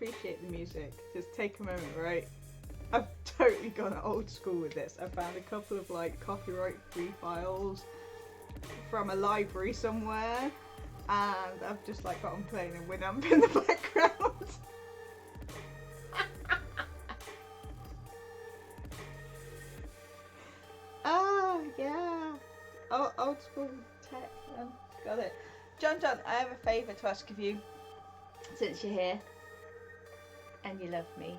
appreciate the music, just take a moment, right? I've totally gone old school with this. I found a couple of like copyright-free files from a library somewhere, and I've just like got them playing a Winamp in the background. Oh yeah, old school tech. Got it. John, I have a favour to ask of you, since you're here and you love me.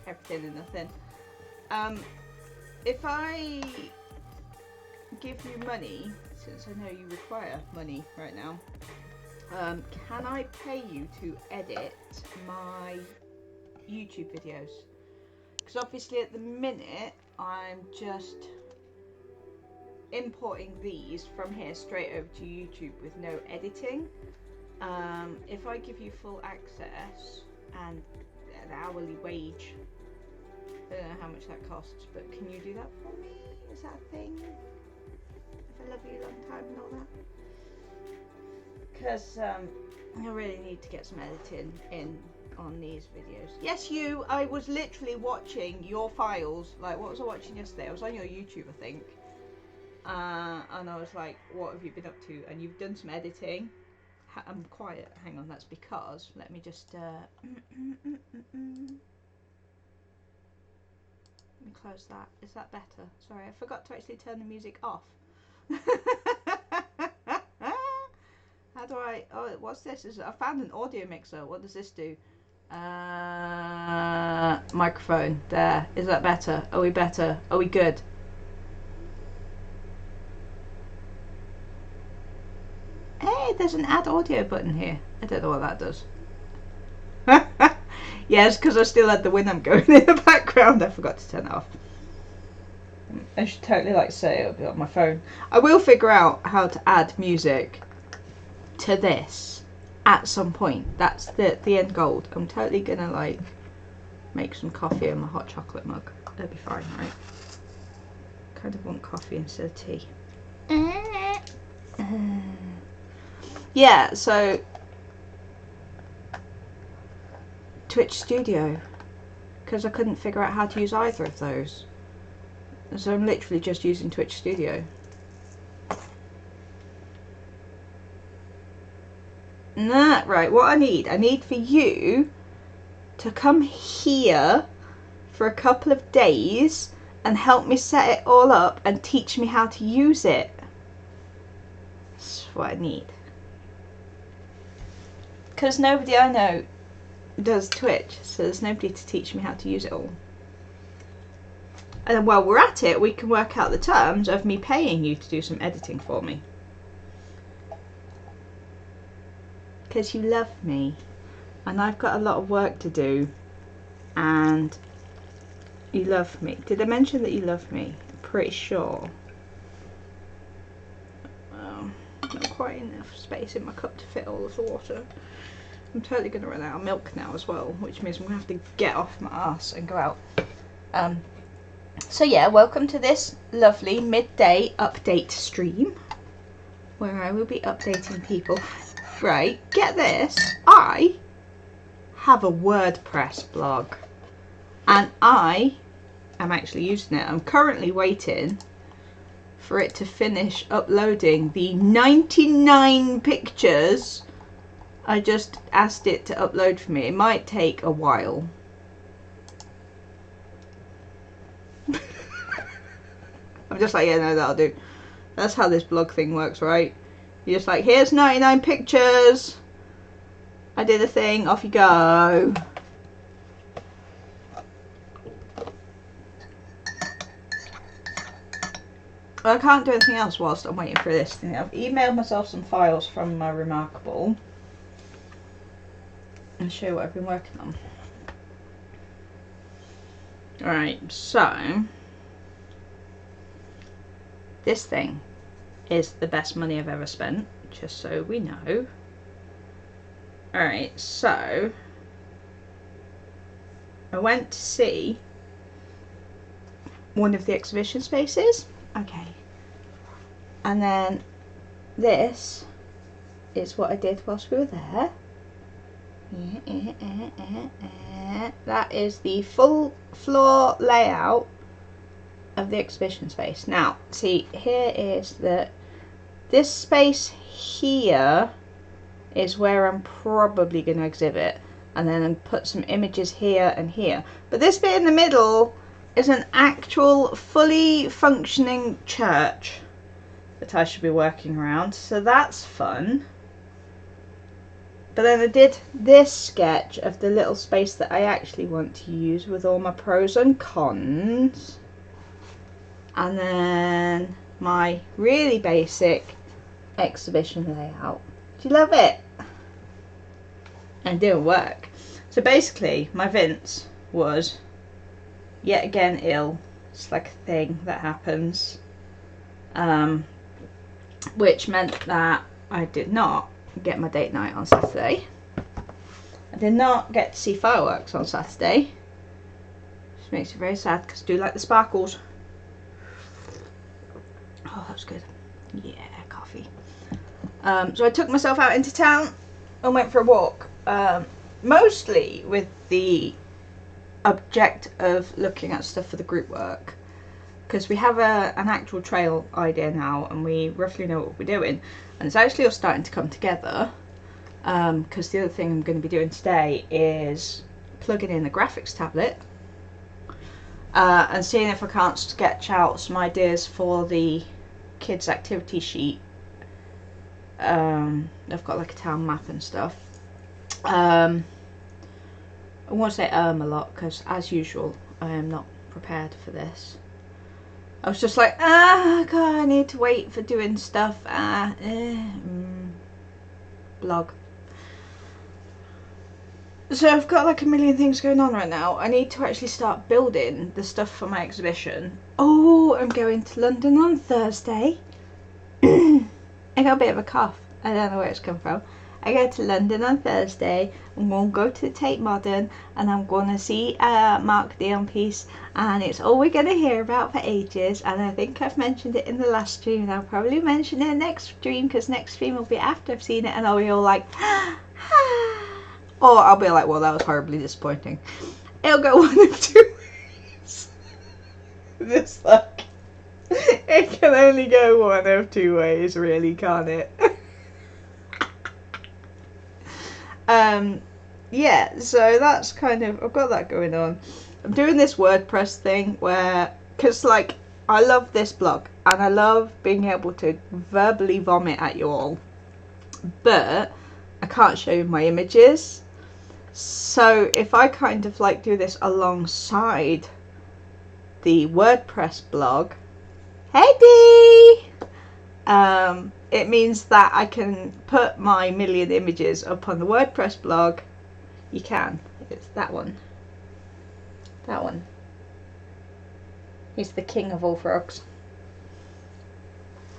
Everything and nothing. If I give you money, since I know you require money right now, can I pay you to edit my YouTube videos? Because obviously at the minute I'm just importing these from here straight over to YouTube with no editing. If I give you full access and an hourly wage, I don't know how much that costs, but can you do that for me? Is that a thing? If I love you a long time and all that? Because I really need to get some editing in on these videos. Yes, you, I was literally watching your files. Like, what was I watching yesterday? I was on your YouTube, I think. And I was like, what have you been up to? And you've done some editing. I'm quiet. Hang on, that's because, let me just let me close that. Is that better? Sorry, I forgot to actually turn the music off. How do I, oh, what's this? I found an audio mixer. What does this do? Microphone. There. Is that better? Are we better? Are we good? Hey, there's an add audio button here. I don't know what that does. Yes, because I still had the Winamp going in the background. I forgot to turn it off. I should totally like say it'll be on my phone. I will figure out how to add music to this at some point. That's the end goal. I'm totally gonna like make some coffee in my hot chocolate mug. That'll be fine, right? Kind of want coffee instead of tea. Yeah, so Twitch Studio, because I couldn't figure out how to use either of those, so I'm literally just using Twitch Studio. Nah, right, what I need for you to come here for a couple of days and help me set it all up and teach me how to use it. That's what I need. Because nobody I know does Twitch, so there's nobody to teach me how to use it all. And then while we're at it, we can work out the terms of me paying you to do some editing for me. Because you love me, and I've got a lot of work to do, and you love me. Did I mention that you love me? I'm pretty sure. Well, not quite enough space in my cup to fit all of the water. I'm totally going to run out of milk now as well, which means I'm going to have to get off my ass and go out. So yeah, welcome to this lovely midday update stream, where I will be updating people. Right, get this, I have a WordPress blog, and I am actually using it. I'm currently waiting for it to finish uploading the 99 pictures I just asked it to upload for me. It might take a while. I'm just like, yeah, no, that'll do. That's how this blog thing works, right? You're just like, here's 99 pictures. I did a thing, off you go. Well, I can't do anything else whilst I'm waiting for this thing. I've emailed myself some files from my Remarkable. I'll show you what I've been working on. Alright, so this thing is the best money I've ever spent, just so we know. Alright, so I went to see one of the exhibition spaces. Okay. And then this is what I did whilst we were there. That is the full floor layout of the exhibition space. Now, see, here is this space here is where I'm probably going to exhibit, and then put some images here and here. But this bit in the middle is an actual fully functioning church that I should be working around, so that's fun. But then I did this sketch of the little space that I actually want to use with all my pros and cons. And then my really basic exhibition layout. Do you love it? And it didn't work. So basically, my Vince was yet again ill. It's like a thing that happens. Which meant that I did not get my date night on Saturday. I did not get to see fireworks on Saturday. Which makes it very sad because I do like the sparkles. Oh, that was good. Yeah, coffee. So I took myself out into town and went for a walk. Mostly with the object of looking at stuff for the group work. Because we have an actual trail idea now and we roughly know what we're doing. And it's actually all starting to come together. Because the other thing I'm going to be doing today is plugging in the graphics tablet. And seeing if I can't sketch out some ideas for the kids activity sheet. I've got like a town map and stuff. I won't say a lot because as usual I am not prepared for this. I was just like, God, I need to wait for doing stuff. Blog. So I've got like a million things going on right now. I need to actually start building the stuff for my exhibition. Oh, I'm going to London on Thursday. I got a bit of a cough. I don't know where it's come from. I go to London on Thursday. I'm going to go to the Tate Modern and I'm going to see Mark Dion piece, and it's all we're going to hear about for ages, and I think I've mentioned it in the last stream and I'll probably mention it next stream because next stream will be after I've seen it and I'll be all like or I'll be like, well, that was horribly disappointing. It'll go one of two ways. This like it can only go one of two ways, really, can't it? Yeah, so that's kind of, I've got that going on. I'm doing this WordPress thing where, because like, I love this blog and I love being able to verbally vomit at you all, but I can't show you my images. So if I kind of like do this alongside the WordPress blog, hey Dee! It means that I can put my million images up on the WordPress blog. You can. It's that one. That one. He's the king of all frogs.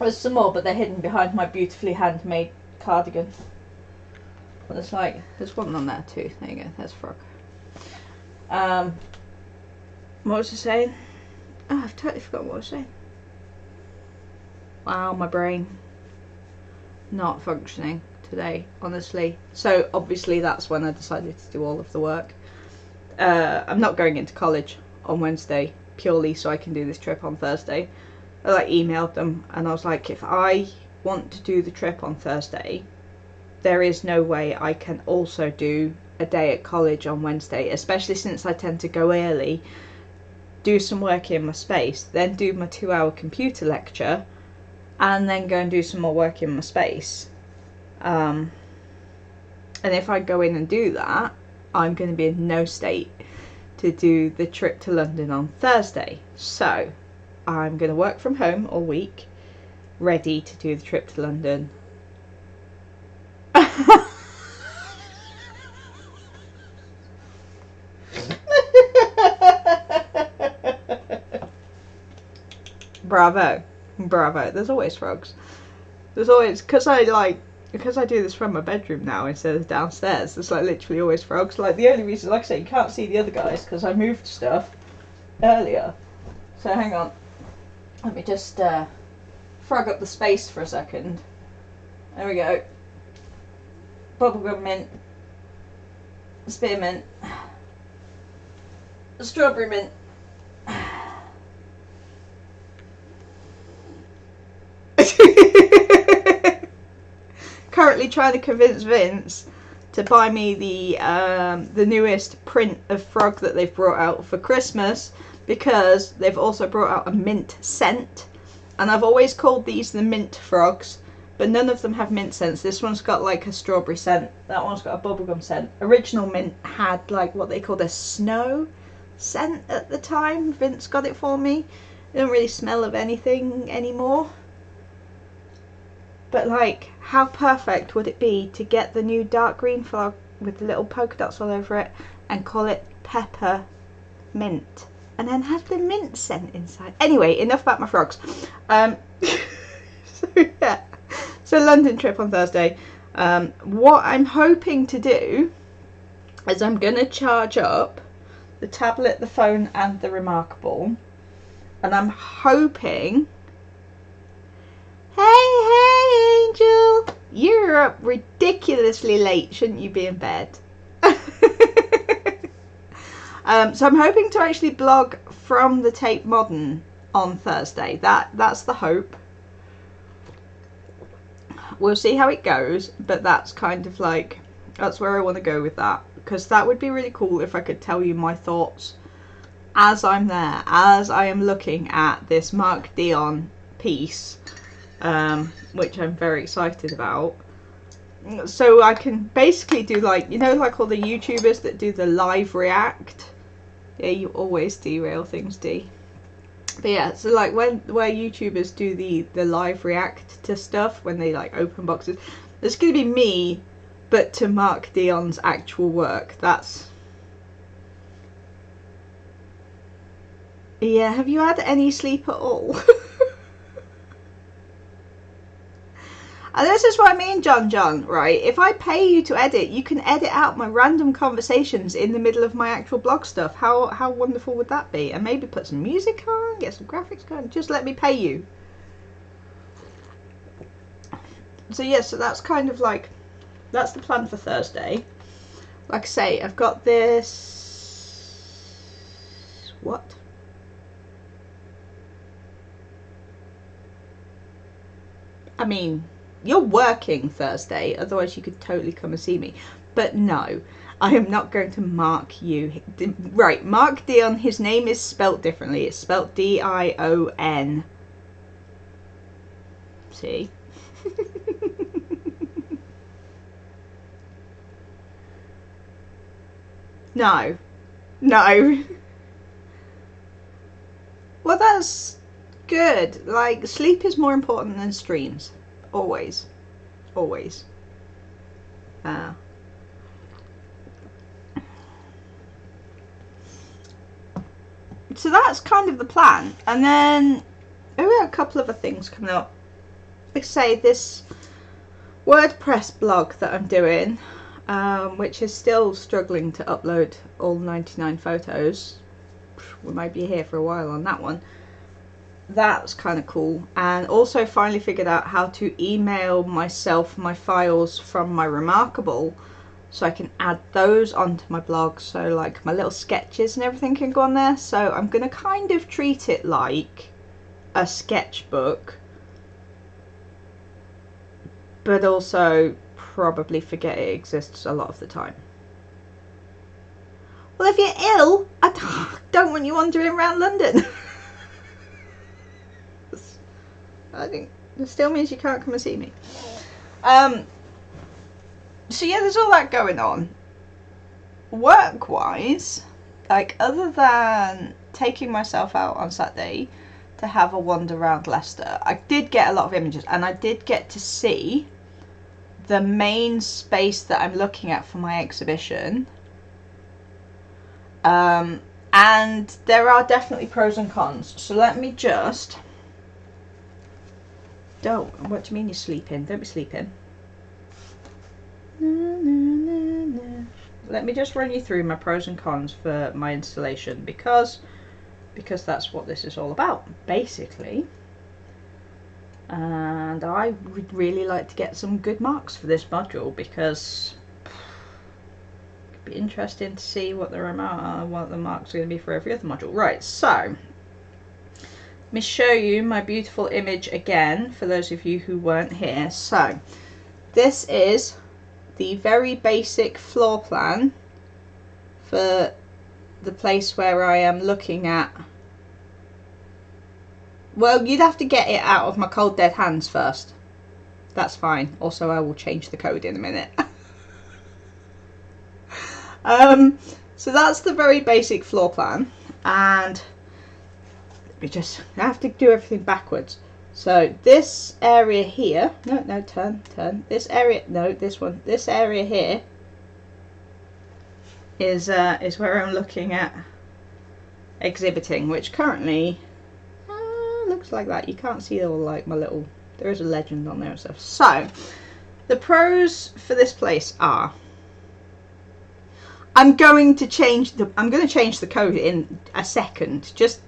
There's some more, but they're hidden behind my beautifully handmade cardigan. But it's like, there's one on there too. There you go. There's a frog. What was I saying? Oh, I've totally forgotten what I was saying. Wow, my brain. Not functioning today, honestly. So obviously that's when I decided to do all of the work. I'm not going into college on Wednesday purely so I can do this trip on Thursday. I like emailed them and I was like, if I want to do the trip on Thursday, there is no way I can also do a day at college on Wednesday, especially since I tend to go early, do some work in my space, then do my 2-hour computer lecture, and then go and do some more work in my space. And if I go in and do that, I'm going to be in no state to do the trip to London on Thursday. So I'm going to work from home all week, ready to do the trip to London. Bravo. Bravo. There's always frogs. There's always, because I do this from my bedroom now instead of downstairs, there's like literally always frogs. Like the only reason, like I say, you can't see the other guys because I moved stuff earlier. So hang on. Let me just frog up the space for a second. There we go. Bubblegum mint. spearmint, strawberry mint. Currently trying to convince Vince to buy me the newest print of Frog that they've brought out for Christmas, because they've also brought out a mint scent, and I've always called these the mint frogs, but none of them have mint scents. This one's got like a strawberry scent, that one's got a bubblegum scent. Original Mint had like what they called a snow scent at the time. Vince got it for me. It don't really smell of anything anymore. But like, how perfect would it be to get the new dark green frog with the little polka dots all over it and call it Pepper Mint, and then have the mint scent inside. Anyway, enough about my frogs. So yeah, so London trip on Thursday. What I'm hoping to do is I'm gonna charge up the tablet, the phone, and the Remarkable, and I'm hoping. Hey, Angel! You're up ridiculously late. Shouldn't you be in bed? So I'm hoping to actually blog from the Tate Modern on Thursday. That's the hope. We'll see how it goes, but that's kind of like, that's where I want to go with that, because that would be really cool if I could tell you my thoughts as I'm there, as I am looking at this Mark Dion piece. Which I'm very excited about. So I can basically do like, you know, like all the YouTubers that do the live react. Yeah, you always derail things, D. But yeah, so like where YouTubers do the live react to stuff when they like open boxes, it's gonna be me, but to Mark Dion's actual work. That's. Yeah, have you had any sleep at all? And this is what I mean, John, right? If I pay you to edit, you can edit out my random conversations in the middle of my actual blog stuff. How wonderful would that be? And maybe put some music on, get some graphics going. Just let me pay you. So yeah, so that's kind of like, that's the plan for Thursday. Like I say, I've got this... What? I mean... You're working Thursday, otherwise you could totally come and see me. But no, I am not going to mark you. Right, Mark Dion, his name is spelt differently. It's spelt D-I-O-N. See? No. No. Well, that's good. Like, sleep is more important than streams. Always. Always. So that's kind of the plan. And then we have a couple of other things coming up. Like I say, this WordPress blog that I'm doing, which is still struggling to upload all 99 photos. We might be here for a while on that one. That's kind of cool. And also finally figured out how to email myself my files from my Remarkable, so I can add those onto my blog, so like my little sketches and everything can go on there. So I'm gonna kind of treat it like a sketchbook, but also probably forget it exists a lot of the time. Well, if you're ill, I don't want you wandering around London. I think it still means you can't come and see me. So yeah, there's all that going on. Work-wise, like other than taking myself out on Saturday to have a wander around Leicester, I did get a lot of images, and I did get to see the main space that I'm looking at for my exhibition. And there are definitely pros and cons. So let me just... Don't. What do you mean you're sleeping? Don't be sleeping. Let me just run you through my pros and cons for my installation, because that's what this is all about, basically. And I would really like to get some good marks for this module, because Be interesting to see what the marks are going to be for every other module. Right, so let me show you my beautiful image again for those of you who weren't here. So this is the very basic floor plan for the place where I am looking at. Well, you'd have to get it out of my cold dead hands first. That's fine. Also, I will change the code in a minute. So that's the very basic floor plan, and we just have to do everything backwards. So this area here, no, turn. This area, no, this one. This area here is where I'm looking at exhibiting, which currently looks like that. You can't see all like my little. There is a legend on there and stuff. So the pros for this place are. I'm going to change the code in a second. Just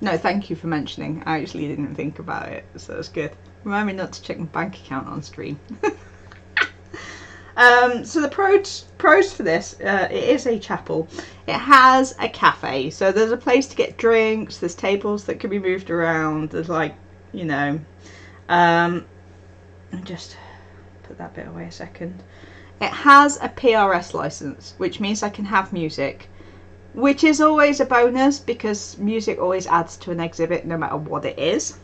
no, thank you for mentioning. I actually didn't think about it, so that's good. Remind me not to check my bank account on stream. So the pros for this, it is a chapel. It has a cafe, so there's a place to get drinks. There's tables that can be moved around. There's like, you know, just put that bit away a second. It has a PRS license, which means I can have music, which is always a bonus because music always adds to an exhibit no matter what it is.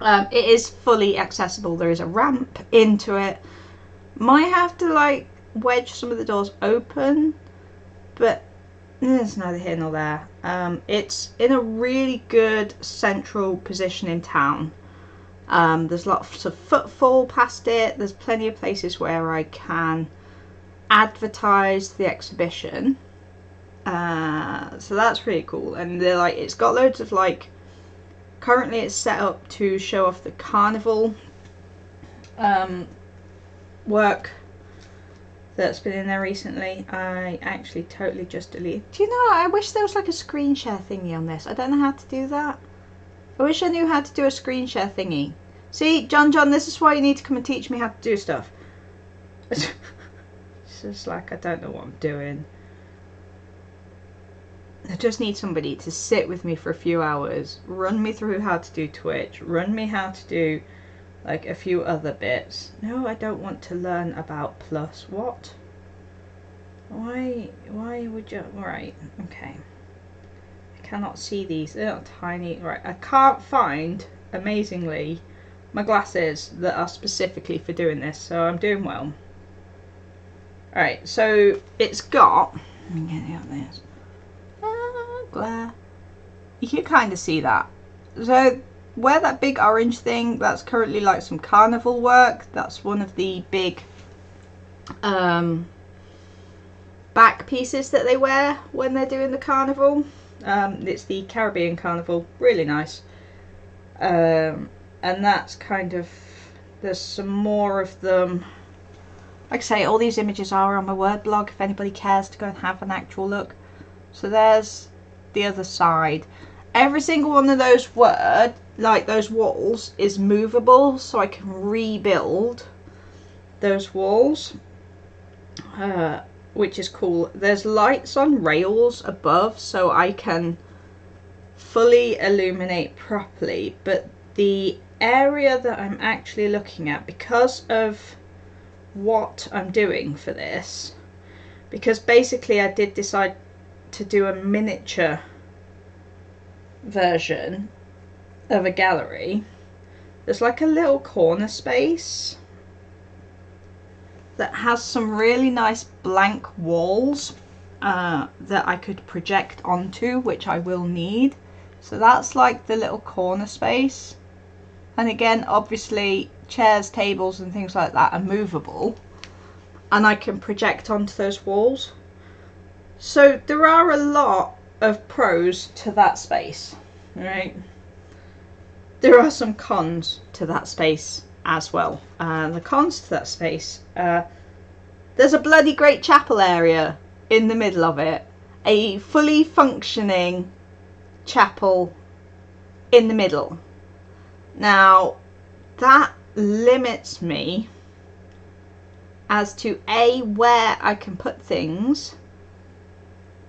It is fully accessible. There is a ramp into it. Might have to like wedge some of the doors open, but it's neither here nor there. It's in a really good central position in town. There's lots of footfall past it. There's plenty of places where I can advertise the exhibition. So that's really cool. And they're like, it's got loads of like. Currently, it's set up to show off the carnival work that's been in there recently. I actually totally just deleted. Do you know? I wish there was like a screen share thingy on this. I don't know how to do that. I wish I knew how to do a screen share thingy. See, John, this is why you need to come and teach me how to do stuff. It's just like, I don't know what I'm doing. I just need somebody to sit with me for a few hours, run me through how to do Twitch, run me how to do like a few other bits. No, I don't want to learn about Plus. What? Why would you? Right, okay. Cannot see these. They're tiny. Right, I can't find, amazingly, my glasses that are specifically for doing this, so I'm doing well. Alright, so it's got. Let me get out this. Glare. You can kind of see that. So where that big orange thing, that's currently like some carnival work. That's one of the big back pieces that they wear when they're doing the carnival. It's the Caribbean Carnival, really nice. And that's kind of, there's some more of them. Like I say, all these images are on my Word blog if anybody cares to go and have an actual look. So there's the other side. Every single one of those those walls is movable, so I can rebuild those walls. Which is cool. There's lights on rails above, so I can fully illuminate properly, but the area that I'm actually looking at, because of what I'm doing for this, because basically I did decide to do a miniature version of a gallery, there's like a little corner space that has some really nice blank walls that I could project onto, which I will need. So that's like the little corner space. And again, obviously chairs, tables and things like that are movable, and I can project onto those walls. So there are a lot of pros to that space, right? There are some cons to that space as well. The cons to that space, there's a bloody great chapel area in the middle of it. A fully functioning chapel in the middle. Now, that limits me as to A, where I can put things,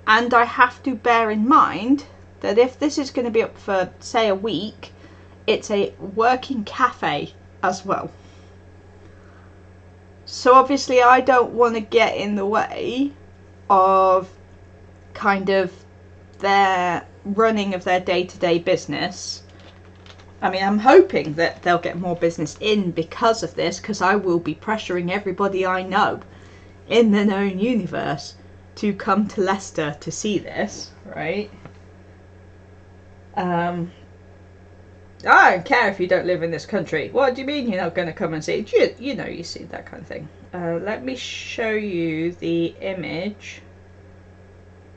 and I have to bear in mind that if this is going to be up for, say, a week, it's a working cafe as well. So obviously I don't want to get in the way of kind of their running of their day-to-day business. I mean, I'm hoping that they'll get more business in because of this, because I will be pressuring everybody I know in the known universe to come to Leicester to see this, right? I don't care if you don't live in this country. What do you mean you're not going to come and see it? You know, you see that kind of thing. Let me show you the image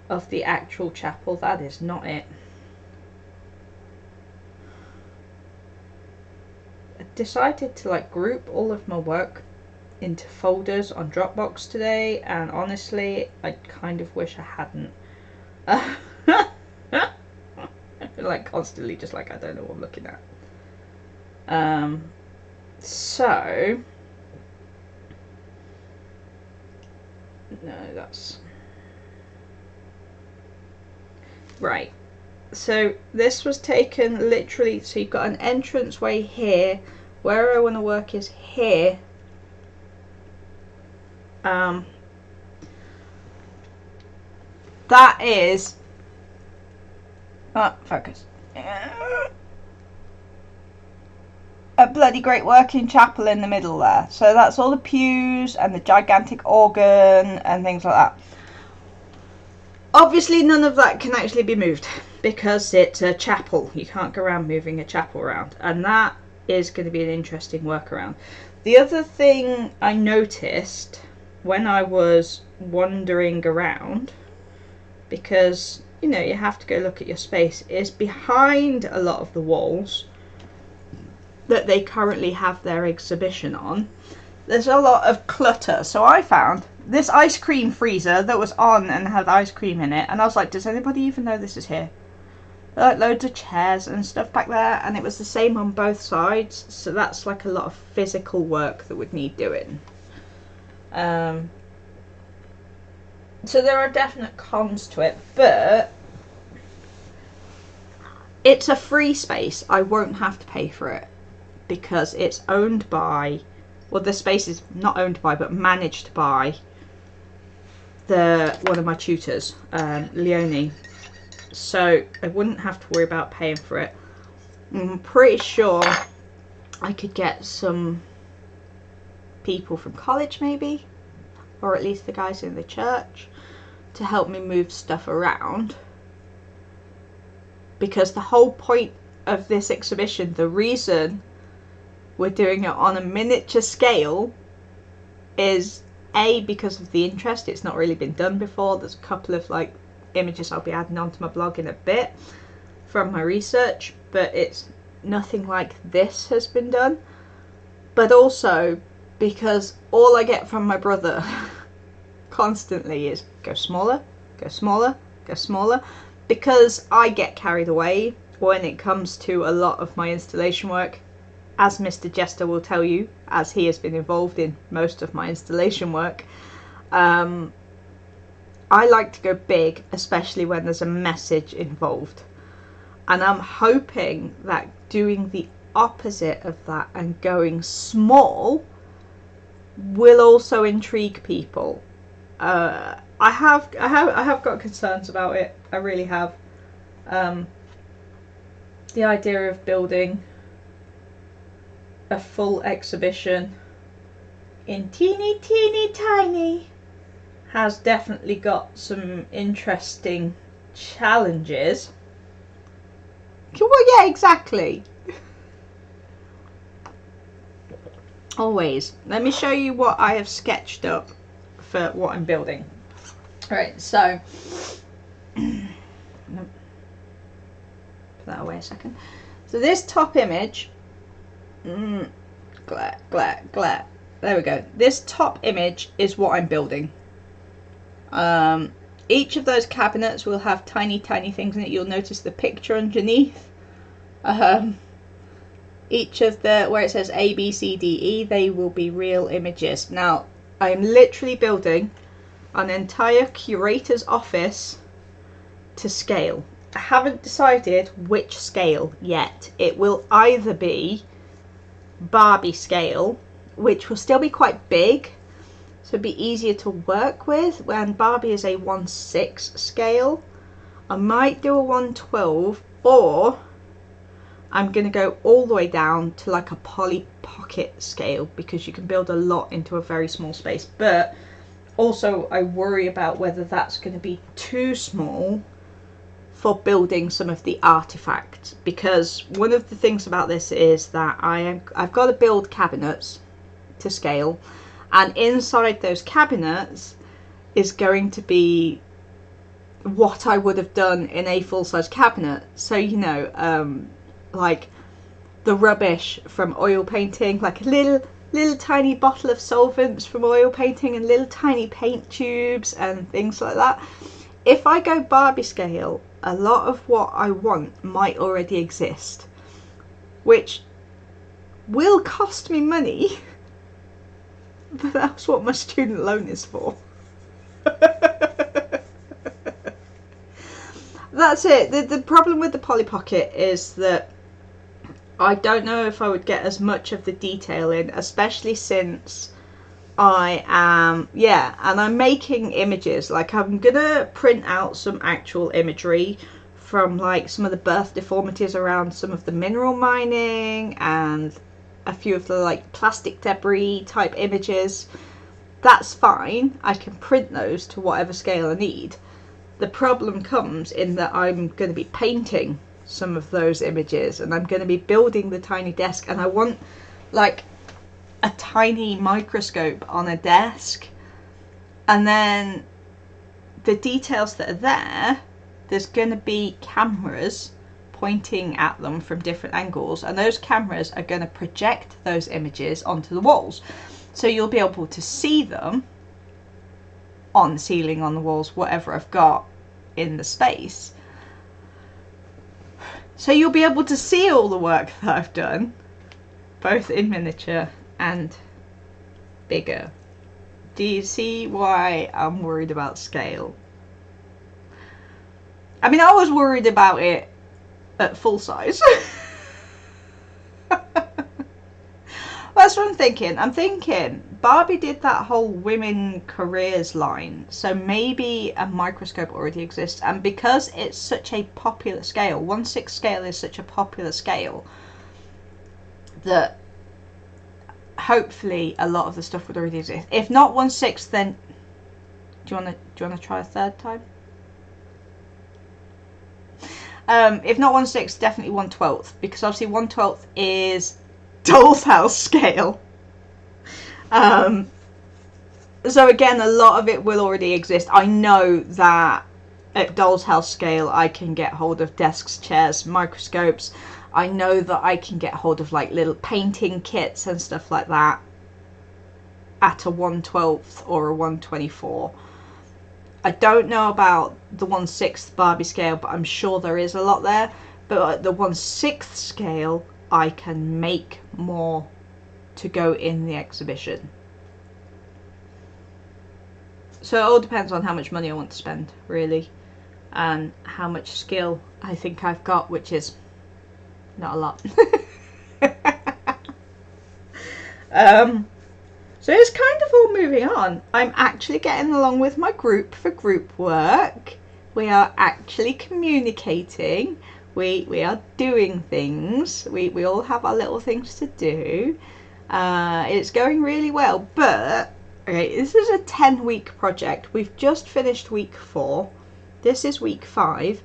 of the actual chapel. That is not it. I decided to like group all of my work into folders on Dropbox today, and honestly, I kind of wish I hadn't. Like constantly just like I don't know what I'm looking at. So no, that's right. So this was taken literally, so you've got an entranceway here. Where I want to work is here. That is focus. A bloody great working chapel in the middle there. So that's all the pews and the gigantic organ and things like that. Obviously none of that can actually be moved because it's a chapel. You can't go around moving a chapel around, and that is going to be an interesting workaround. The other thing I noticed when I was wandering around, because you know you have to go look at your space, is behind a lot of the walls that they currently have their exhibition on, there's a lot of clutter. So I found this ice cream freezer that was on and had ice cream in it, and I was like, does anybody even know this is here? Like loads of chairs and stuff back there, and it was the same on both sides, so that's like a lot of physical work that would need doing. So there are definite cons to it, but it's a free space. I won't have to pay for it because it's owned by, well, the space is not owned by but managed by one of my tutors, Leonie. So I wouldn't have to worry about paying for it. I'm pretty sure I could get some people from college maybe, or at least the guys in the church, to help me move stuff around, because the whole point of this exhibition, the reason we're doing it on a miniature scale, is A, because of the interest. It's not really been done before. There's a couple of like images I'll be adding onto my blog in a bit from my research, but it's nothing like this has been done. But also because all I get from my brother constantly is go smaller, go smaller, go smaller, because I get carried away when it comes to a lot of my installation work, as Mr. Jester will tell you, as he has been involved in most of my installation work. I like to go big, especially when there's a message involved. And I'm hoping that doing the opposite of that and going small will also intrigue people. I have got concerns about it. I really have. The idea of building a full exhibition in teeny tiny has definitely got some interesting challenges. Well, yeah, exactly. Always. Let me show you what I have sketched up for what I'm building. Alright, so put that away a second. So this top image, glare. There we go. This top image is what I'm building. Each of those cabinets will have tiny things in it. You'll notice the picture underneath. each of the, where it says A, B, C, D, E, they will be real images. Now, I'm literally building an entire curator's office to scale. I haven't decided which scale yet. It will either be Barbie scale, which will still be quite big, so it'd be easier to work with, when Barbie is a 1/6 scale. I might do a 1/12, or I'm going to go all the way down to like a Polly Pocket scale, because you can build a lot into a very small space. But also I worry about whether that's going to be too small for building some of the artifacts, because one of the things about this is that I've got to build cabinets to scale, and inside those cabinets is going to be what I would have done in a full-size cabinet. So, you know, like the rubbish from oil painting, like a little tiny bottle of solvents from oil painting, and little tiny paint tubes and things like that. If I go Barbie scale, a lot of what I want might already exist, which will cost me money, but that's what my student loan is for. That's it. The problem with the Polly Pocket is that I don't know if I would get as much of the detail in, especially since I am, and I'm making images. Like, I'm gonna print out some actual imagery from like some of the birth deformities around some of the mineral mining and a few of the like plastic debris type images. That's fine, I can print those to whatever scale I need. The problem comes in that I'm going to be painting some of those images, and I'm going to be building the tiny desk, and I want like a tiny microscope on a desk, and then the details that are there's going to be cameras pointing at them from different angles, and those cameras are going to project those images onto the walls, so you'll be able to see them on the ceiling, on the walls, whatever I've got in the space. So you'll be able to see all the work that I've done, both in miniature and bigger. Do you see why I'm worried about scale? I mean, I was worried about it at full size. That's what I'm thinking. I'm thinking Barbie did that whole women careers line, so maybe a microscope already exists, and because it's such a popular scale, 1/6 scale is such a popular scale, that hopefully a lot of the stuff would already exist. If not 1/6, then do you wanna try a third time? If not 1/6, definitely 1/12, because obviously 1/12 is Doll's House scale. So again, a lot of it will already exist. I know that at Doll's House scale I can get hold of desks, chairs, microscopes. I know that I can get hold of like little painting kits and stuff like that at a 1/12 or a 1/24. I don't know about the 1/6 Barbie scale, but I'm sure there is a lot there. But at the 1/6 scale, I can make more to go in the exhibition. So it all depends on how much money I want to spend, really, and how much skill I think I've got, which is not a lot. So it's kind of all moving on. I'm actually getting along with my group for group work. We are actually communicating. We are doing things. We all have our little things to do. It's going really well, but okay, this is a 10-week project. We've just finished week 4. This is week 5,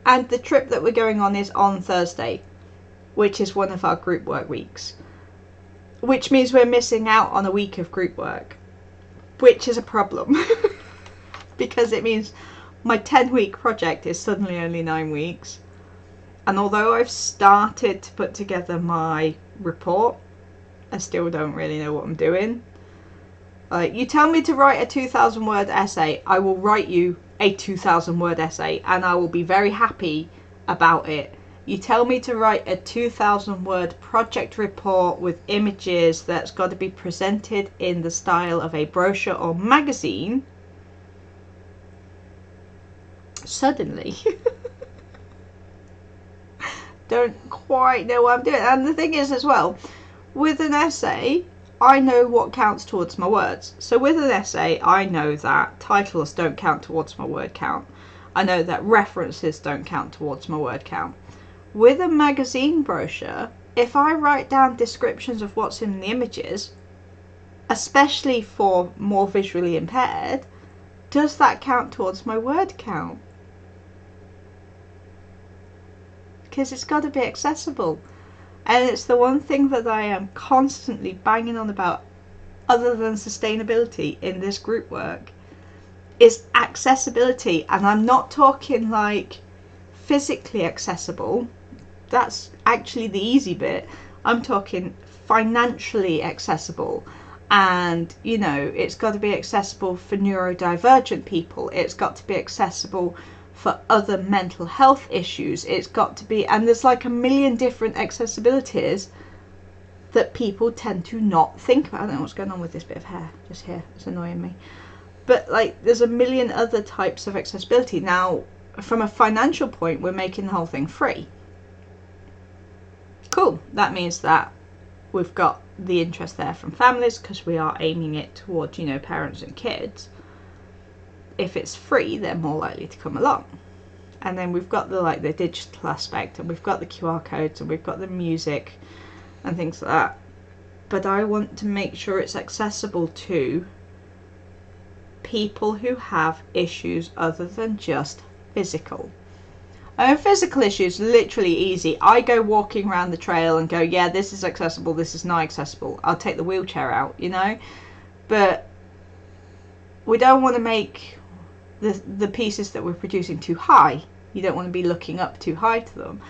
and the trip that we're going on is on Thursday, which is one of our group work weeks, which means we're missing out on a week of group work, which is a problem because it means my 10-week project is suddenly only 9 weeks. And although I've started to put together my report, I still don't really know what I'm doing. You tell me to write a 2,000 word essay, I will write you a 2,000 word essay, and I will be very happy about it. You tell me to write a 2,000 word project report with images that's got to be presented in the style of a brochure or magazine. Suddenly, don't quite know what I'm doing. And the thing is as well, with an essay, I know what counts towards my words. So with an essay, I know that titles don't count towards my word count. I know that references don't count towards my word count. With a magazine brochure, if I write down descriptions of what's in the images, especially for more visually impaired, does that count towards my word count? Because it's got to be accessible. And it's the one thing that I am constantly banging on about, other than sustainability in this group work, is accessibility. And I'm not talking like physically accessible. That's actually the easy bit. I'm talking financially accessible. And, you know, it's got to be accessible for neurodivergent people. It's got to be accessible for other mental health issues. It's got to be, and there's like a million different accessibilities that people tend to not think about. I don't know what's going on with this bit of hair just here. It's annoying me. But like, there's a million other types of accessibility. Now, from a financial point, we're making the whole thing free. Cool. That means that we've got the interest there from families, because we are aiming it towards, you know, parents and kids. If it's free, they're more likely to come along. And then we've got the like the digital aspect, and we've got the QR codes, and we've got the music and things like that. But I want to make sure it's accessible to people who have issues other than just physical. Physical issues, literally easy. I go walking around the trail and go, yeah, this is accessible, this is not accessible. I'll take the wheelchair out, you know. But we don't want to make the pieces that we're producing too high. You don't want to be looking up too high to them.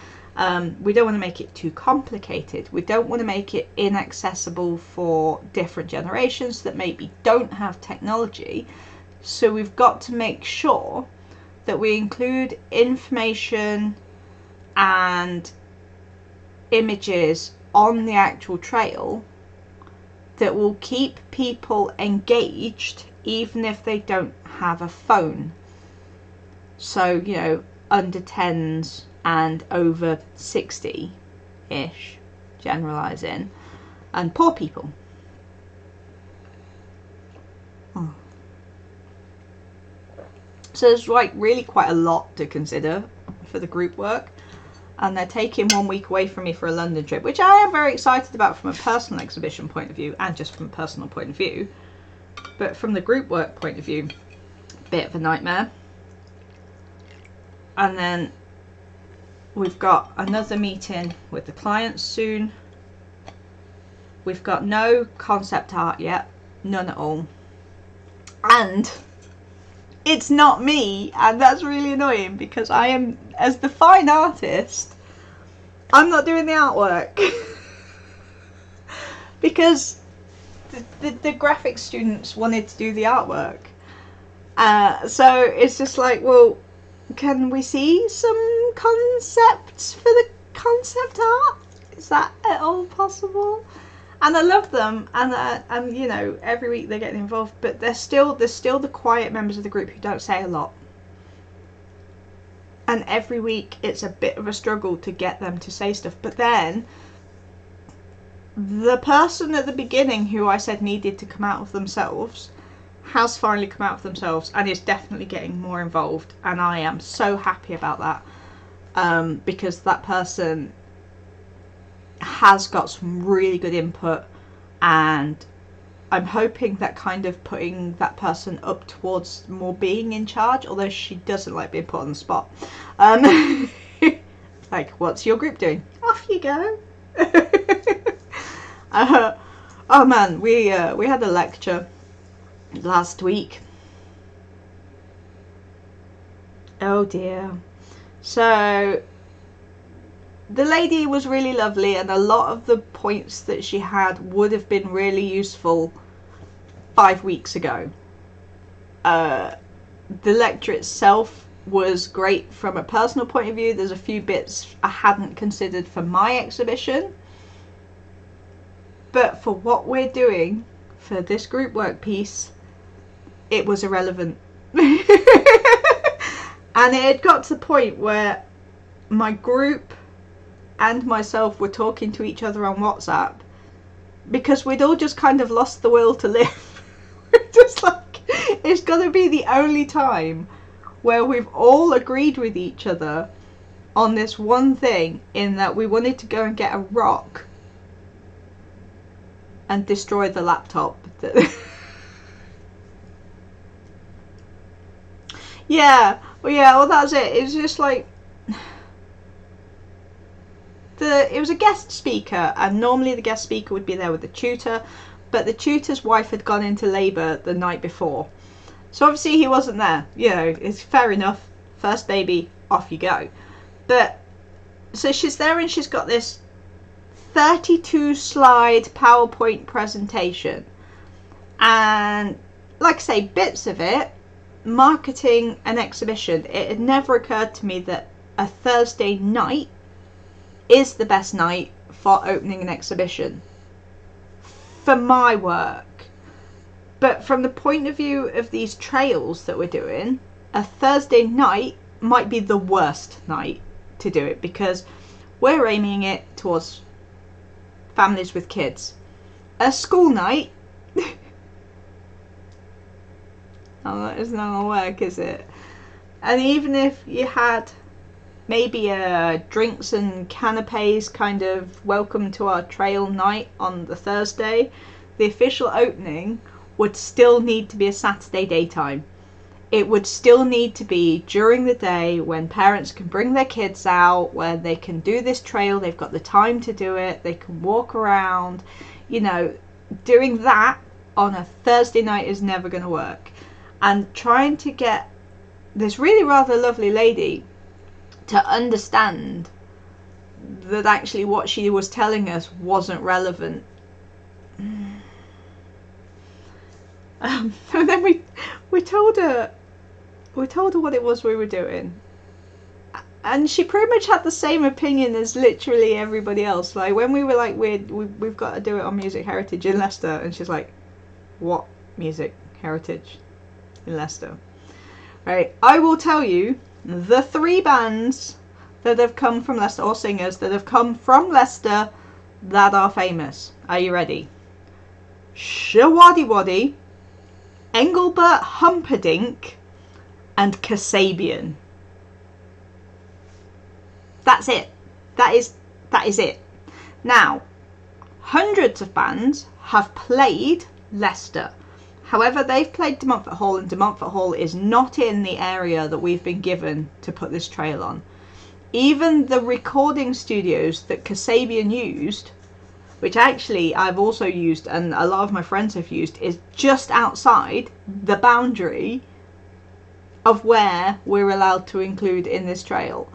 We don't want to make it too complicated. We don't want to make it inaccessible for different generations that maybe don't have technology. So we've got to make sure that we include information and images on the actual trail that will keep people engaged even if they don't have a phone. So, you know, under 10s and over 60-ish, generalising, and poor people. Oh. So there's like really quite a lot to consider for the group work, and they're taking 1 week away from me for a London trip, which I am very excited about from a personal exhibition point of view and just from a personal point of view. But from the group work point of view, bit of a nightmare. And then we've got another meeting with the clients soon. We've got no concept art yet, none at all. And it's not me, and that's really annoying, because I am, as the fine artist, I'm not doing the artwork. Because the graphics students wanted to do the artwork. So it's just like, well, can we see some concepts for the concept art? Is that at all possible? And I love them, and you know, every week they're getting involved, but there's still the quiet members of the group who don't say a lot. And every week it's a bit of a struggle to get them to say stuff. But then the person at the beginning who I said needed to come out of themselves has finally come out of themselves and is definitely getting more involved, and I am so happy about that, because that person has got some really good input, and I'm hoping that kind of putting that person up towards more being in charge, although she doesn't like being put on the spot. Like, what's your group doing? Off you go. Oh man, we had a lecture last week. Oh dear. So the lady was really lovely, and a lot of the points that she had would have been really useful 5 weeks ago. The lecture itself was great from a personal point of view. There's a few bits I hadn't considered for my exhibition. But for what we're doing for this group work piece, it was irrelevant. And it had got to the point where my group and myself were talking to each other on WhatsApp because we'd all just kind of lost the will to live. We're just like, it's got to be the only time where we've all agreed with each other on this one thing, in that we wanted to go and get a rock and destroy the laptop. Well, that's it. It's just like, it was a guest speaker, and normally the guest speaker would be there with the tutor, but the tutor's wife had gone into labour the night before, so obviously he wasn't there. You know, it's fair enough, first baby, off you go. But so she's there, and she's got this 32 slide PowerPoint presentation, and like I say, bits of it marketing an exhibition. It had never occurred to me that a Thursday night is the best night for opening an exhibition for my work. But from the point of view of these trails that we're doing, a Thursday night might be the worst night to do it, because we're aiming it towards families with kids. A school night, oh, that isn't gonna work, is it? And even if you had maybe a drinks and canapes kind of welcome to our trail night on the Thursday, the official opening would still need to be a Saturday daytime. It would still need to be during the day when parents can bring their kids out, where they can do this trail, they've got the time to do it, they can walk around. You know, doing that on a Thursday night is never going to work. And trying to get this really rather lovely lady to understand that actually what she was telling us wasn't relevant. And then we told her what it was we were doing, and she pretty much had the same opinion as literally everybody else. Like when we were like, we've got to do it on Music Heritage in Leicester, and she's like, what Music Heritage in Leicester? Right, I will tell you the 3 bands that have come from Leicester, or singers that have come from Leicester that are famous. Are you ready? Showaddywaddy, Engelbert Humperdinck, and Kasabian. That's it. That is it. Now, hundreds of bands have played Leicester. However, they've played De Montfort Hall, and De Montfort Hall is not in the area that we've been given to put this trail on. Even the recording studios that Kasabian used, which actually I've also used and a lot of my friends have used, is just outside the boundary of where we're allowed to include in this trail.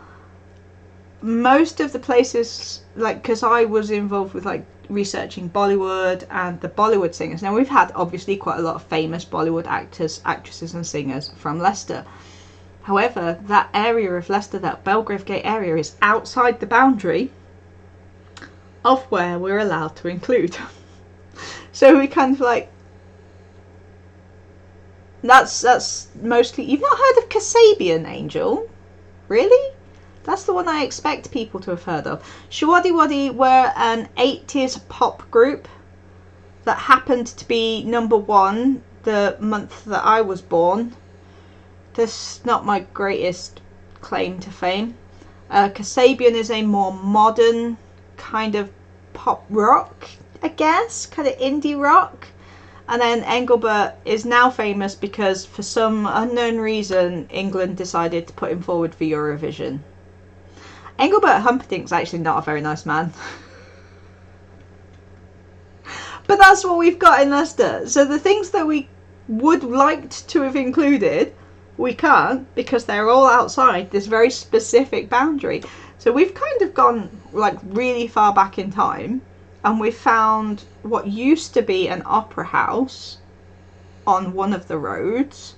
Most of the places, like, because I was involved with like researching Bollywood and the Bollywood singers. Now we've had obviously quite a lot of famous Bollywood actors, actresses and singers from Leicester. However, that area of Leicester, that Belgrave Gate area, is outside the boundary of where we're allowed to include. So we kind of like, that's mostly, you've not heard of Kasabian, Angel? Really? That's the one I expect people to have heard of. Showaddywaddy were an 80s pop group that happened to be #1 the month that I was born. That's not my greatest claim to fame. Kasabian is a more modern kind of pop rock, I guess, kind of indie rock. And then Engelbert is now famous because for some unknown reason England decided to put him forward for Eurovision. Engelbert Humperdinck's actually not a very nice man. But that's what we've got in Leicester. So the things that we would like to have included, we can't, because they're all outside this very specific boundary. So we've kind of gone like really far back in time, and we found what used to be an opera house on one of the roads,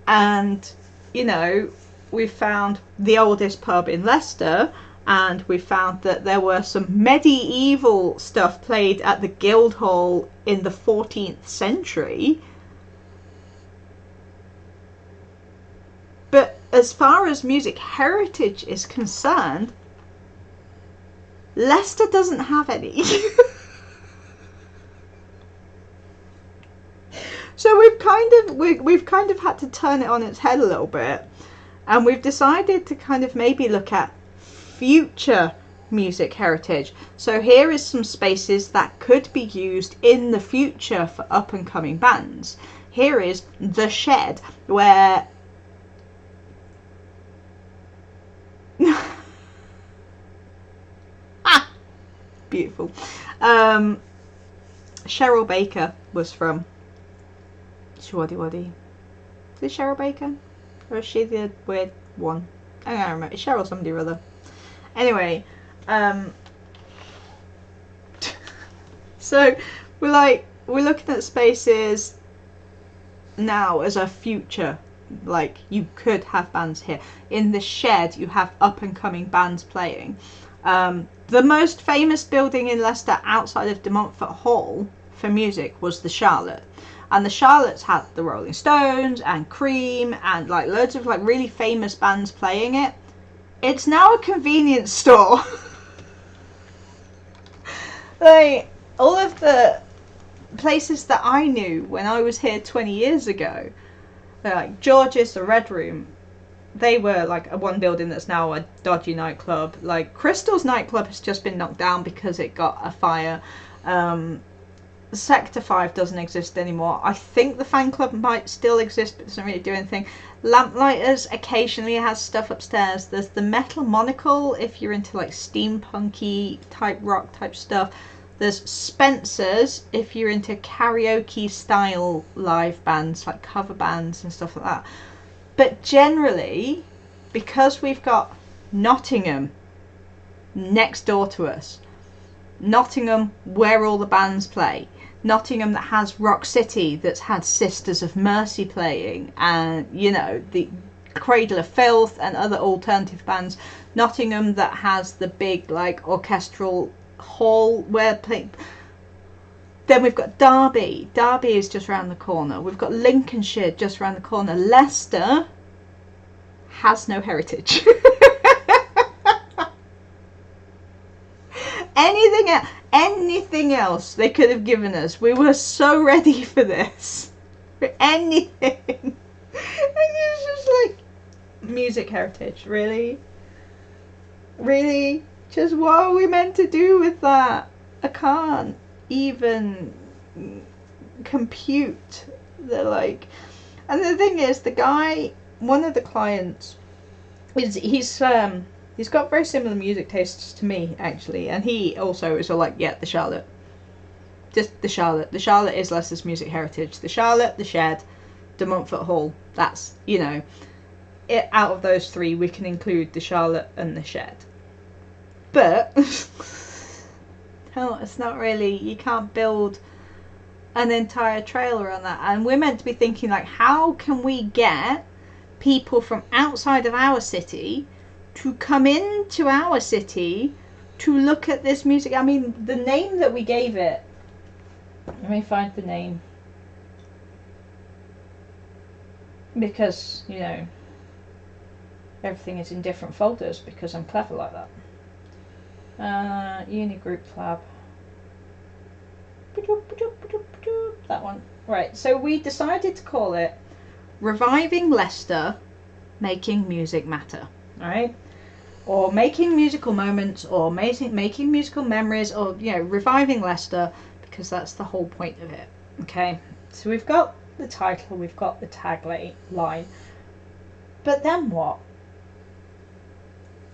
and you know, we found the oldest pub in Leicester, and we found that there were some medieval stuff played at the Guildhall in the 14th century. But as far as music heritage is concerned, Leicester doesn't have any. So we've kind of had to turn it on its head a little bit, and we've decided to kind of maybe look at future music heritage. So here is some spaces that could be used in the future for up and coming bands. Here is the Shed, where beautiful. Cheryl Baker was from. Showaddywaddy. Is it Cheryl Baker? Or is she the weird one? I don't remember. It's Cheryl somebody or other. Anyway, so we're looking at spaces now as a future. Like, you could have bands here. In the Shed, you have up and coming bands playing. The most famous building in Leicester outside of De Montfort Hall for music was the Charlotte. And the Charlottes had the Rolling Stones and Cream and like loads of like really famous bands playing it. It's now a convenience store. Like, all of the places that I knew when I was here 20 years ago, like George's, the Red Room, they were like a one building that's now a dodgy nightclub. Like Crystal's nightclub has just been knocked down because it got a fire. Sector 5 doesn't exist anymore. I think the fan club might still exist, but doesn't really do anything. Lamplighters occasionally has stuff upstairs. There's the Metal Monocle if you're into like steampunky type rock type stuff. There's Spencer's if you're into karaoke style live bands, like cover bands and stuff like that. But generally, because we've got Nottingham next door to us, Nottingham where all the bands play, Nottingham that has Rock City, that's had Sisters of Mercy playing, and you know, the Cradle of Filth and other alternative bands, Nottingham that has the big like orchestral hall where play. Then we've got Derby. Derby is just around the corner. We've got Lincolnshire just around the corner. Leicester has no heritage. Anything else they could have given us. We were so ready for this. For anything. And it's just like, music heritage, really? Really? Just what are we meant to do with that? I can't even compute the like. And the thing is, the guy, one of the clients, he's got very similar music tastes to me, actually, and he also is all like, yeah, the Charlotte. Just the Charlotte. The Charlotte is Leicester's music heritage. The Charlotte, the Shed, De Montfort Hall. That's, you know, out of those three, we can include the Charlotte and the Shed. But, no, it's not really, you can't build an entire trail around that. And we're meant to be thinking, like, how can we get people from outside of our city to come into our city to look at this music? I mean, the name that we gave it, let me find the name, because, you know, everything is in different folders because I'm clever like that. Uni Group Lab, that one. Right, so we decided to call it Reviving Leicester, Making Music Matter. Alright, or making musical moments, or making musical memories, or, you know, reviving Leicester, because that's the whole point of it. Okay, so we've got the title, we've got the tagline, but then what?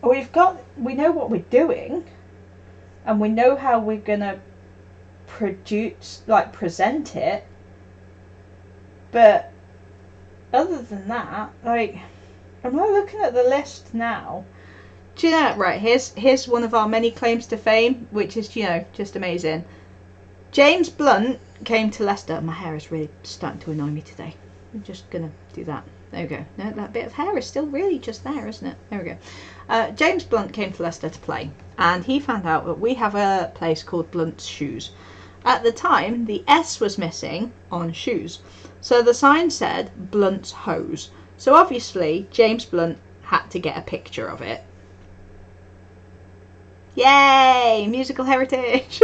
We know what we're doing, and we know how we're gonna present it, but other than that, like, am I looking at the list now? Do you know, right, here's one of our many claims to fame, which is, you know, just amazing. James Blunt came to Leicester. My hair is really starting to annoy me today. I'm just gonna do that. There we go. No, that bit of hair is still really just there, isn't it? There we go. James Blunt came to Leicester to play, and he found out that we have a place called Blunt's Shoes. At the time, the S was missing on shoes, so the sign said Blunt's Hose. So obviously, James Blunt had to get a picture of it. Yay! Musical heritage!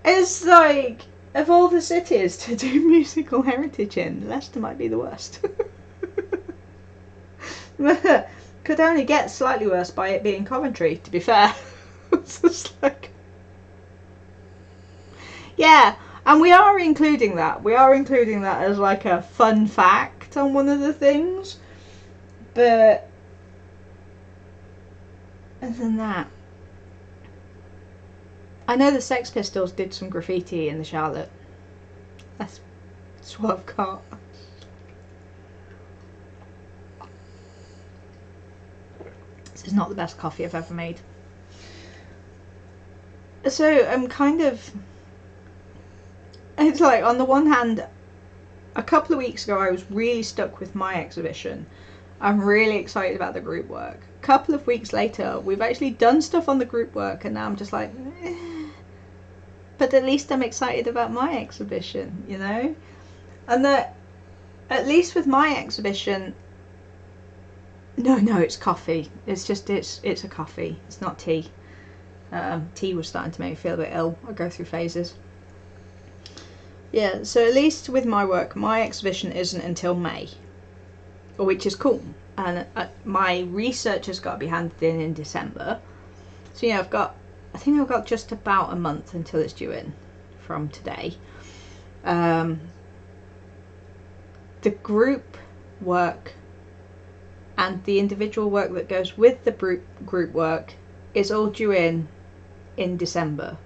It's like, of all the cities to do musical heritage in, Leicester might be the worst. Could only get slightly worse by it being Coventry, to be fair. It's just like... Yeah, and we are including that. We are including that as like a fun fact on one of the things. But other than that, I know the Sex Pistols did some graffiti in the Charlotte. That's what I've got. This is not the best coffee I've ever made. So I'm kind of... It's like, on the one hand, a couple of weeks ago I was really stuck with my exhibition. I'm really excited about the group work. A couple of weeks later, we've actually done stuff on the group work, and now I'm just like... But at least I'm excited about my exhibition, you know? And that, at least with my exhibition... No, it's coffee. It's just, it's a coffee. It's not tea. Tea was starting to make me feel a bit ill. I go through phases. Yeah, so at least with my work, my exhibition isn't until May, which is cool. And my research has got to be handed in December. So yeah, I think I've got just about a month until it's due in from today. The group work and the individual work that goes with the group work is all due in December.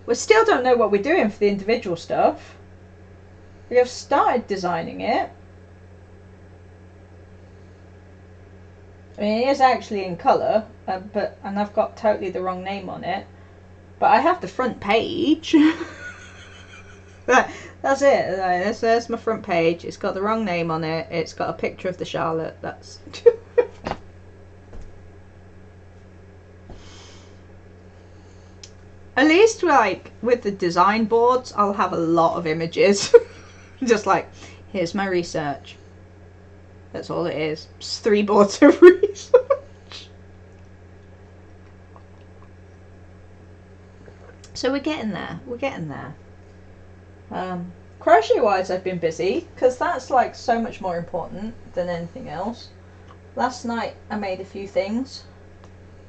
We still don't know what we're doing for the individual stuff. We have started designing it. I mean, it is actually in colour, and I've got totally the wrong name on it. But I have the front page. That's it. There's my front page. It's got the wrong name on it. It's got a picture of the Charlotte. That's... At least, like, with the design boards, I'll have a lot of images. Just like, here's my research. That's all it is. Just 3 boards of research. So we're getting there. We're getting there. Crochet-wise, I've been busy, because that's, like, so much more important than anything else. Last night, I made a few things.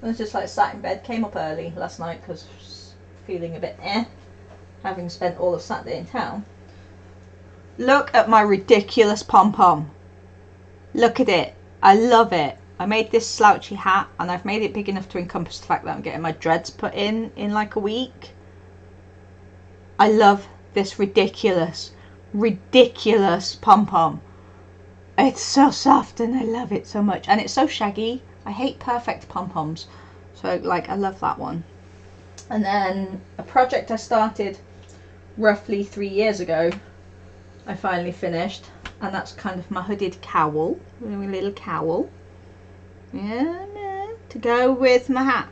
I was just, like, sat in bed. Came up early last night, because... feeling a bit having spent all of Saturday in town. Look at my ridiculous pom-pom. Look at it. I love it. I made this slouchy hat, and I've made it big enough to encompass the fact that I'm getting my dreads put in like a week. I love this ridiculous pom-pom. It's so soft and I love it so much, and it's so shaggy. I hate perfect pom-poms, so like I love that one. And then a project I started roughly 3 years ago, I finally finished, and that's kind of my hooded cowl, my little cowl, yeah, to go with my hat,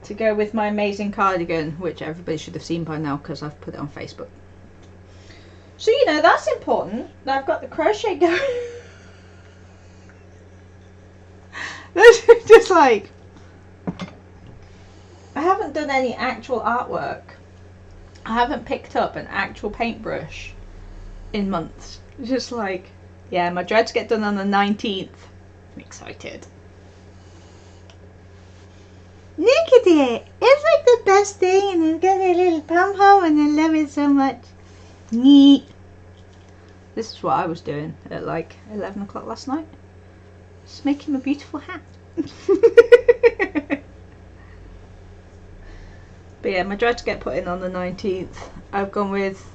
to go with my amazing cardigan, which everybody should have seen by now because I've put it on Facebook. So you know, that's important. Now I've got the crochet going. That's just like, I haven't done any actual artwork. I haven't picked up an actual paintbrush in months. Just like, yeah, my dreads get done on the 19th. I'm excited. Look at it! It's like the best thing, and it's got a little pom-pom, and I love it so much. Neat. This is what I was doing at like 11 o'clock last night. Just making a beautiful hat. But yeah, my dreads get put in on the 19th. I've gone with,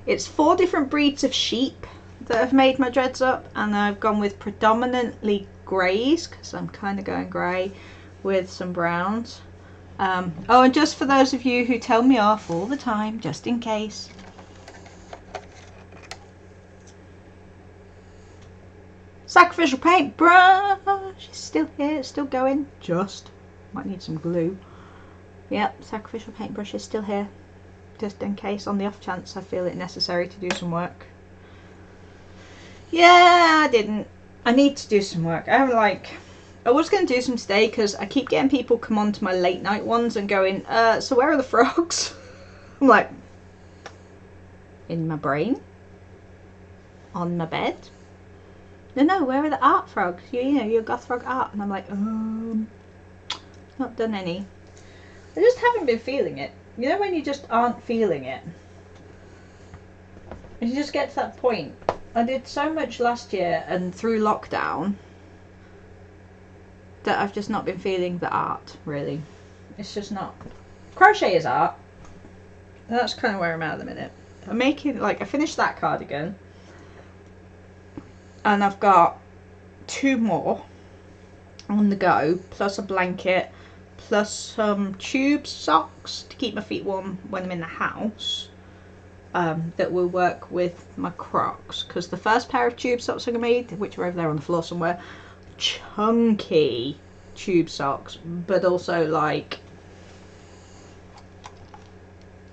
it's 4 different breeds of sheep that have made my dreads up, and I've gone with predominantly greys, because I'm kind of going grey, with some browns. Oh, and just for those of you who tell me off all the time, just in case. Sacrificial paintbrush is still here, it's still going. Just might need some glue. Yep, sacrificial paintbrush is still here, just in case, on the off chance I feel it necessary to do some work. Yeah, I didn't. I need to do some work. I was going to do some today because I keep getting people come on to my late night ones and going, so where are the frogs? I'm like, in my brain? On my bed? No, where are the art frogs? You know, your goth frog art. And I'm like, not done any. I just haven't been feeling it. You know when you just aren't feeling it? And you just get to that point. I did so much last year and through lockdown that I've just not been feeling the art, really. It's just not. Crochet is art. That's kind of where I'm at the minute. I'm making, like, I finished that cardigan. And I've got 2 more on the go, plus a blanket, plus some tube socks to keep my feet warm when I'm in the house. That will work with my Crocs, because the first pair of tube socks I made, which are over there on the floor somewhere, chunky tube socks, but also like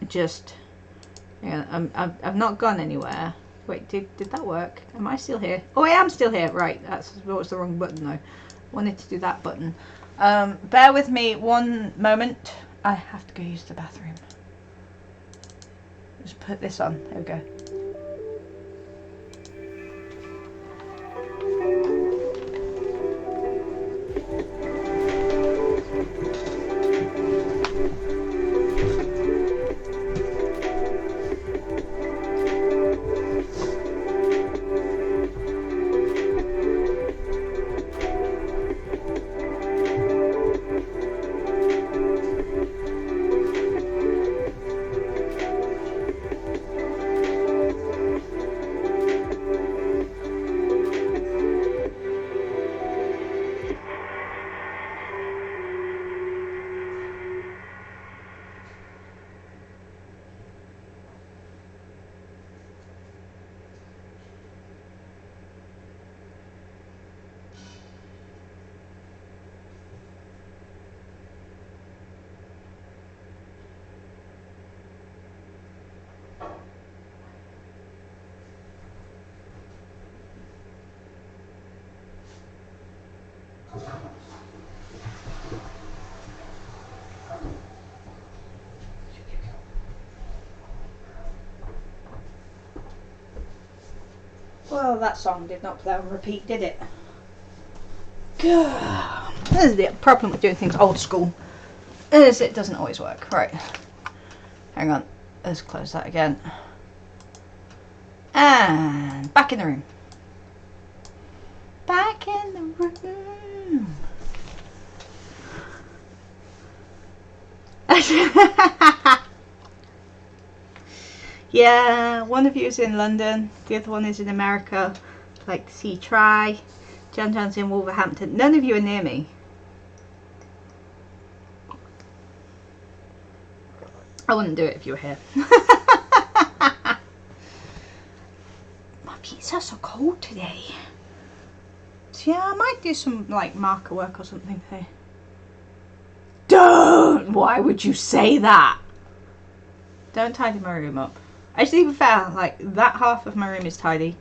just, yeah, I've not gone anywhere. Wait, did that work? Am I still here? Oh, I am still here. Right, that was the wrong button though. Wanted to do that button. Bear with me one moment. I have to go use the bathroom. Just put this on. There we go. Well, that song did not play on repeat, did it? This is the problem with doing things old school, is it doesn't always work. Right, hang on, let's close that again. And back in the room. Back in the room. Yeah, one of you is in London, the other one is in America. I'd like to see you try. John's in Wolverhampton. None of you are near me. I wouldn't do it if you were here. My feet are so cold today. So yeah, I might do some like marker work or something today. Don't! Why would you say that? Don't tidy my room up. Actually, to be fair, like that half of my room is tidy,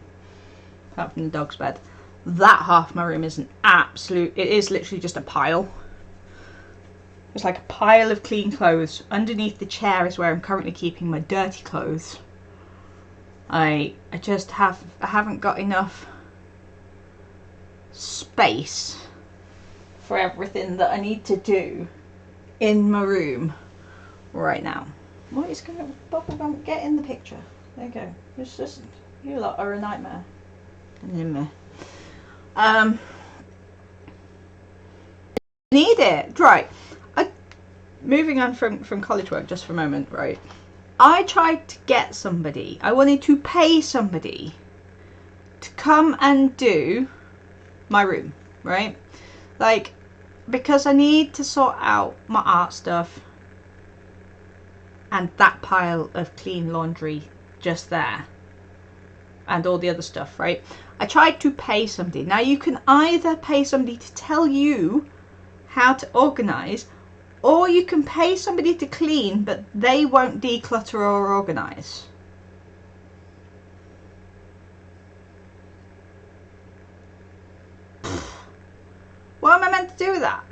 apart from the dog's bed. That half of my room is an absolute, it is literally just a pile. It's like a pile of clean clothes. Underneath the chair is where I'm currently keeping my dirty clothes. I haven't got enough space for everything that I need to do in my room right now. What is going on? Bubblegum, get in the picture. There you go. It's just, you lot are a nightmare. Anyway. Need it. Right. Moving on from college work just for a moment, right? I tried to get somebody, I wanted to pay somebody to come and do my room, right? Like, because I need to sort out my art stuff and that pile of clean laundry just there and all the other stuff, right? I tried to pay somebody. Now you can either pay somebody to tell you how to organize, or you can pay somebody to clean, but they won't declutter or organize. What am I meant to do with that?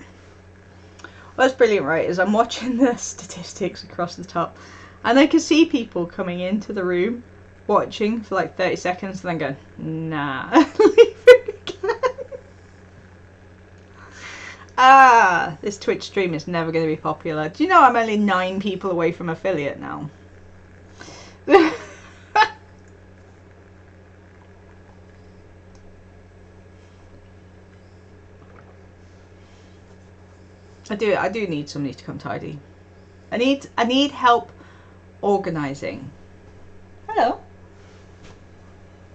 What's brilliant, right, is I'm watching the statistics across the top, and I can see people coming into the room, watching for like 30 seconds, and then going, nah, leaving again. This Twitch stream is never going to be popular. Do you know I'm only 9 people away from affiliate now? I do need somebody to come tidy. I need help organising. Hello.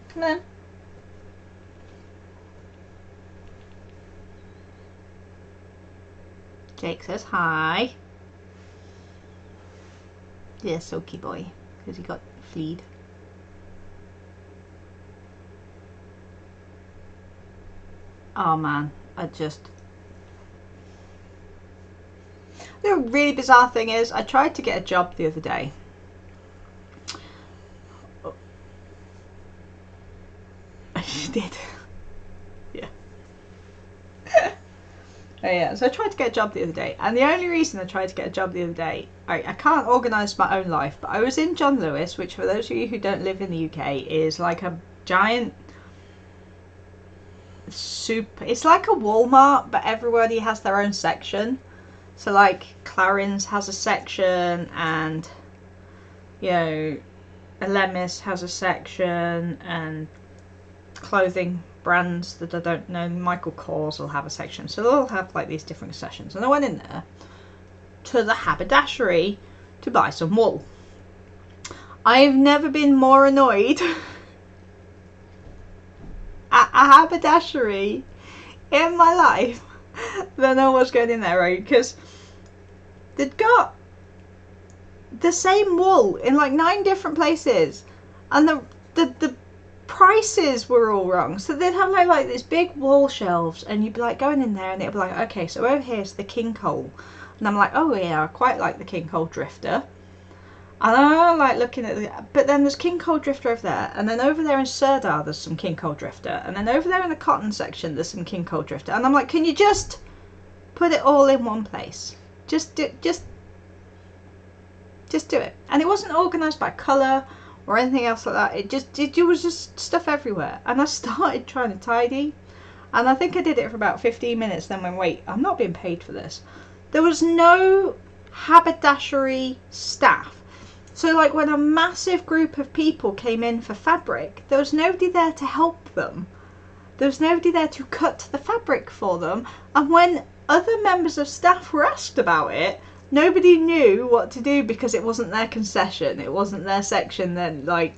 Come on. Jake says hi. Yeah, Soaky boy, because he got fleed. Oh man, the really bizarre thing is, I tried to get a job the other day. Oh. I did. Yeah. Oh yeah, so I tried to get a job the other day, and the only reason I tried to get a job the other day, I can't organise my own life, but I was in John Lewis, which for those of you who don't live in the UK is like a giant it's like a Walmart, but everybody has their own section. So like Clarins has a section, and you know, Elemis has a section, and clothing brands that I don't know, Michael Kors will have a section. So they'll all have like these different sections. And I went in there to the haberdashery to buy some wool. I've never been more annoyed at a haberdashery in my life than I was going in there, right? Because they'd got the same wool in like 9 different places, and the prices were all wrong. So they'd have like this big wall shelves, and you'd be like going in there, and it'd be like, okay, so over here's the King Cole, and I'm like, oh yeah, I quite like the King Cole Drifter. And I like looking at but then there's King Cole Drifter over there, and then over there in Sirdar there's some King Cole Drifter, and then over there in the cotton section there's some King Cole Drifter, and I'm like, can you just put it all in one place? Just do it. And it wasn't organised by colour or anything else like that. It was just stuff everywhere. And I started trying to tidy, and I think I did it for about 15 minutes, then went, wait, I'm not being paid for this. There was no haberdashery staff. So like when a massive group of people came in for fabric, there was nobody there to help them. There was nobody there to cut the fabric for them. And when other members of staff were asked about it, nobody knew what to do because it wasn't their concession. It wasn't their section. Then like,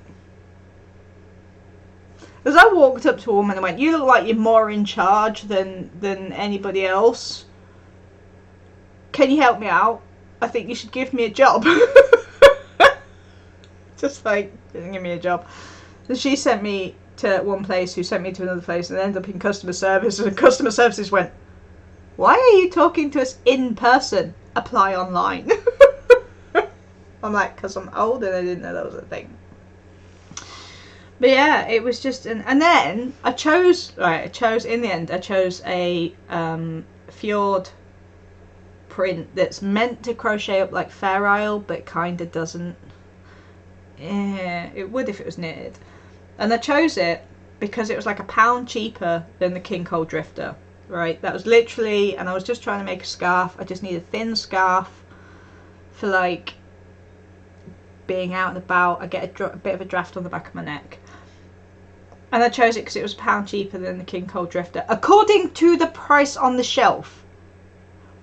as I walked up to a woman and went, you look like you're more in charge than anybody else. Can you help me out? I think you should give me a job. Just like, didn't give me a job. So she sent me to one place, who sent me to another place, and ended up in customer service. And customer services went, why are you talking to us in person? Apply online. I'm like, because I'm old and I didn't know that was a thing. But yeah, it was just and then I chose in the end a Fjord print that's meant to crochet up like Fair Isle, but kind of doesn't. Yeah, it would if it was knitted. And I chose it because it was like £1 cheaper than the King Cole Drifter, right? That was literally, and I was just trying to make a scarf. I just need a thin scarf for like being out and about. I get a bit of a draft on the back of my neck. And I chose it because it was £1 cheaper than the King Cole Drifter, according to the price on the shelf.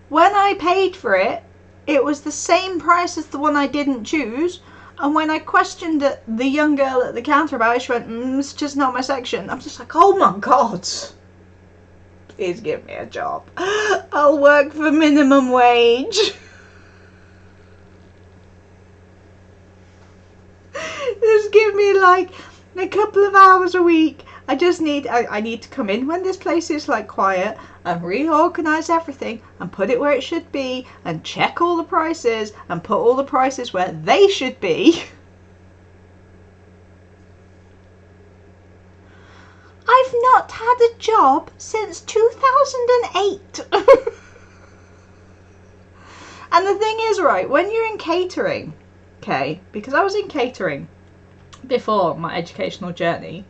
When I paid for it, it was the same price as the one I didn't choose. And when I questioned the young girl at the counter about it, she went, it's just not my section. I'm just like, oh my God. Please give me a job. I'll work for minimum wage. Just give me like a couple of hours a week. I need to come in when this place is like quiet and reorganize everything and put it where it should be and check all the prices and put all the prices where they should be. I've not had a job since 2008. And the thing is, right, when you're in catering, okay, because I was in catering before my educational journey,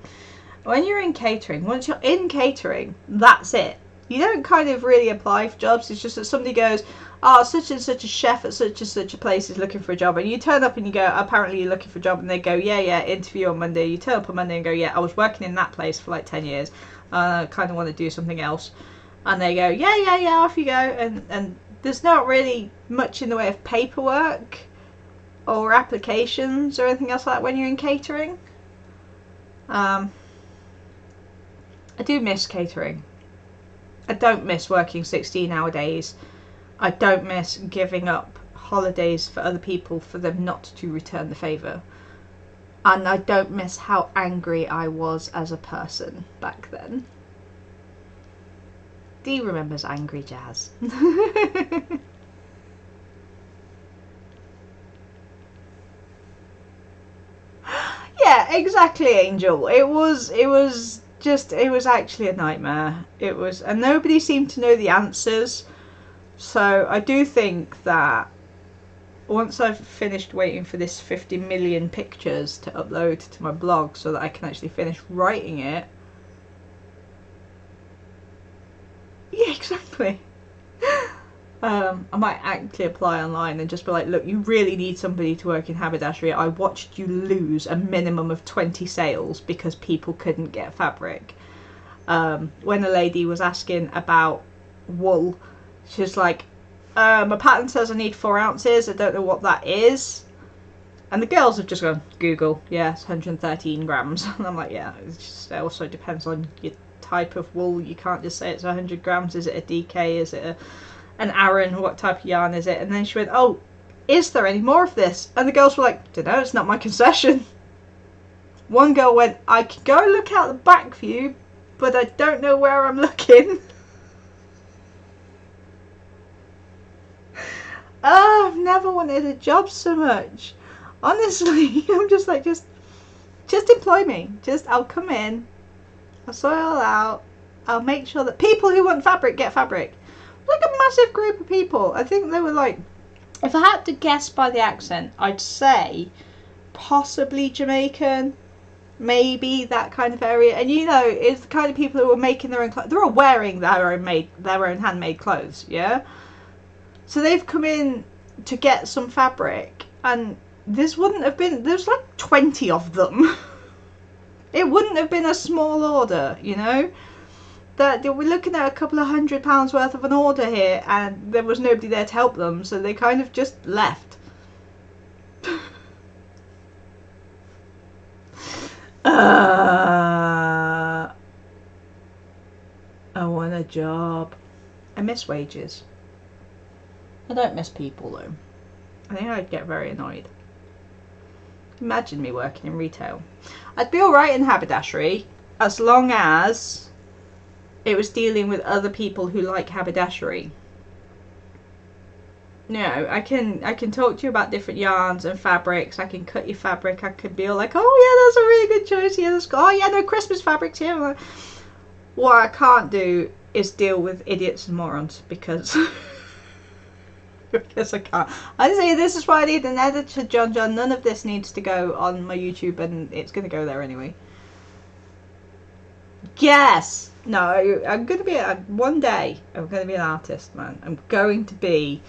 when you're in catering, once you're in catering, that's it. You don't kind of really apply for jobs. It's just that somebody goes, oh, such and such a chef at such and such a place is looking for a job, and you turn up and you go, apparently you're looking for a job, and they go, yeah, interview on Monday. You turn up on Monday and go, yeah, I was working in that place for like 10 years. I kind of want to do something else. And they go, yeah, off you go. And there's not really much in the way of paperwork or applications or anything else like that when you're in catering. I do miss catering. I don't miss working 16-hour days. I don't miss giving up holidays for other people for them not to return the favour. And I don't miss how angry I was as a person back then. Dee remembers angry Jazz. Yeah, exactly, Angel. It was actually a nightmare. And nobody seemed to know the answers. So I do think that once I've finished waiting for this 50 million pictures to upload to my blog so that I can actually finish writing it. Yeah, exactly. I might actually apply online and just be like, look, you really need somebody to work in haberdashery. I watched you lose a minimum of 20 sales because people couldn't get fabric. When a lady was asking about wool, she was like, my pattern says I need 4 ounces. I don't know what that is. And the girls have just gone, Google, yeah, it's 113 grams. And I'm like, yeah, it also depends on your type of wool. You can't just say it's 100 grams. Is it a DK? Is it an Aran? What type of yarn is it? And then she went, oh, is there any more of this? And the girls were like, dunno, it's not my concession. One girl went, I can go look out the back view, but I don't know where I'm looking. Oh, I've never wanted a job so much. Honestly, I'm just like, just employ me. I'll come in, I'll sort it all out, I'll make sure that people who want fabric get fabric. Like a massive group of people. I think they were like, if I had to guess by the accent, I'd say possibly Jamaican, maybe that kind of area. And you know, it's the kind of people who are making their own clothes. They're all wearing their own handmade clothes, yeah? So they've come in to get some fabric, and there's like 20 of them. It wouldn't have been a small order, you know? That we're looking at a couple of £100 worth of an order here, and there was nobody there to help them, so they kind of just left. I want a job. I miss wages. I don't miss people though. I think I'd get very annoyed. Imagine me working in retail. I'd be alright in haberdashery as long as it was dealing with other people who like haberdashery. No, I can talk to you about different yarns and fabrics. I can cut your fabric. I could be all like, oh yeah, that's a really good choice. Yeah, oh yeah, no, Christmas fabrics here. What I can't do is deal with idiots and morons because because I can't. I say this is why I need an editor, John. None of this needs to go on my YouTube, and it's going to go there anyway. Yes. No, I'm going to be one day. I'm going to be an artist, man. I'm going to be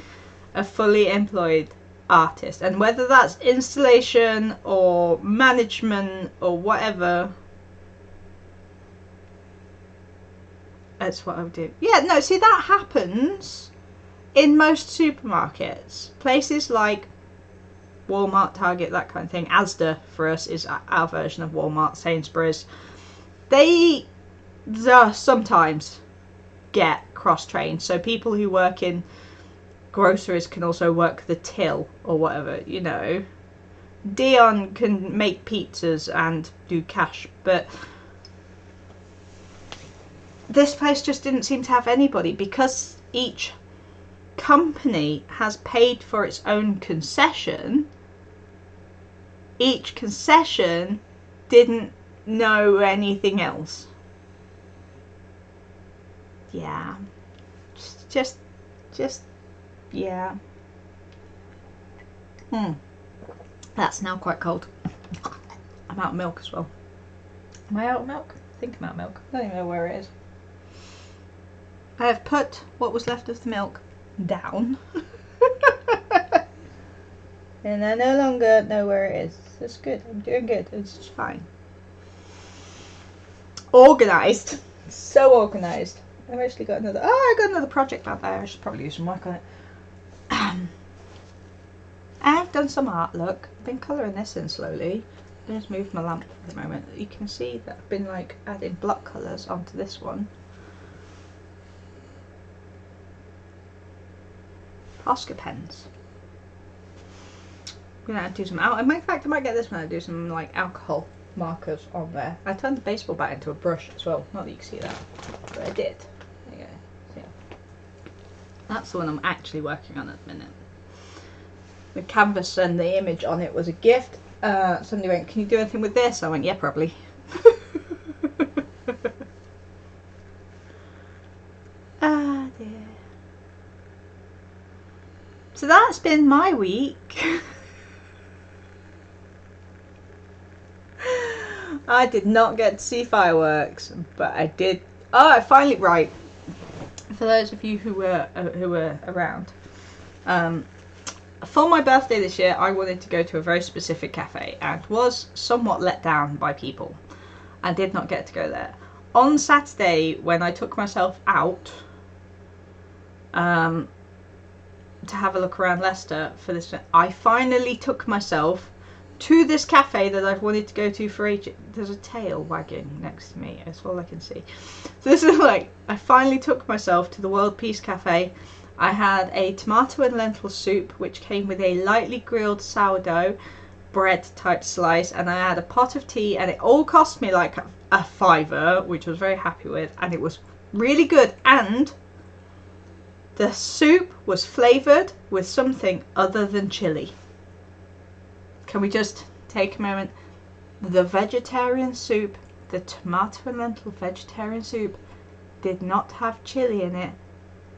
a fully employed artist, and whether that's installation or management or whatever, that's what I'll do. Yeah, no, see, that happens in most supermarkets. Places like Walmart, Target, that kind of thing. Asda for us is our version of Walmart. Sainsbury's. They sometimes get cross-trained. So people who work in groceries can also work the till or whatever, you know. Dion can make pizzas and do cash, but this place just didn't seem to have anybody because each company has paid for its own concession. Each concession didn't know anything else. Yeah. Just yeah. That's now quite cold. I'm out of milk as well. Am I out of milk? I think I'm out of milk. I don't even know where it is. I have put what was left of the milk down. And I no longer know where it is. It's good. I'm doing good. It's fine. Organised. So organised. I've actually got another... Oh, I got another project out there. I should probably do some work on it. I've done some art, look. I've been colouring this in slowly. I'll just move my lamp for the moment. You can see that I've been like adding block colours onto this one. Posca pens. I'm gonna do some in fact I might get this one and do some like alcohol markers on there. I turned the baseball bat into a brush as well. Not that you can see that, but I did. There you go. So, that's the one I'm actually working on at the minute. The canvas and the image on it was a gift. Somebody went, "Can you do anything with this?" I went, "Yeah, probably." Ah dear. So that's been my week. I did not get to see fireworks, but I did. Oh, I finally right. For those of you who were around, for my birthday this year, I wanted to go to a very specific cafe and was somewhat let down by people, and did not get to go there. On Saturday, when I took myself out, to have a look around Leicester for this, I finally took myself to this cafe that I've wanted to go to for ages. There's a tail wagging next to me, that's all I can see. So this is like, I finally took myself to the World Peace Cafe. I had a tomato and lentil soup, which came with a lightly grilled sourdough bread type slice, and I had a pot of tea, and it all cost me like a £5, which I was very happy with, and it was really good. And the soup was flavoured with something other than chilli. Can we just take a moment? The vegetarian soup, the tomato and lentil vegetarian soup, did not have chili in it,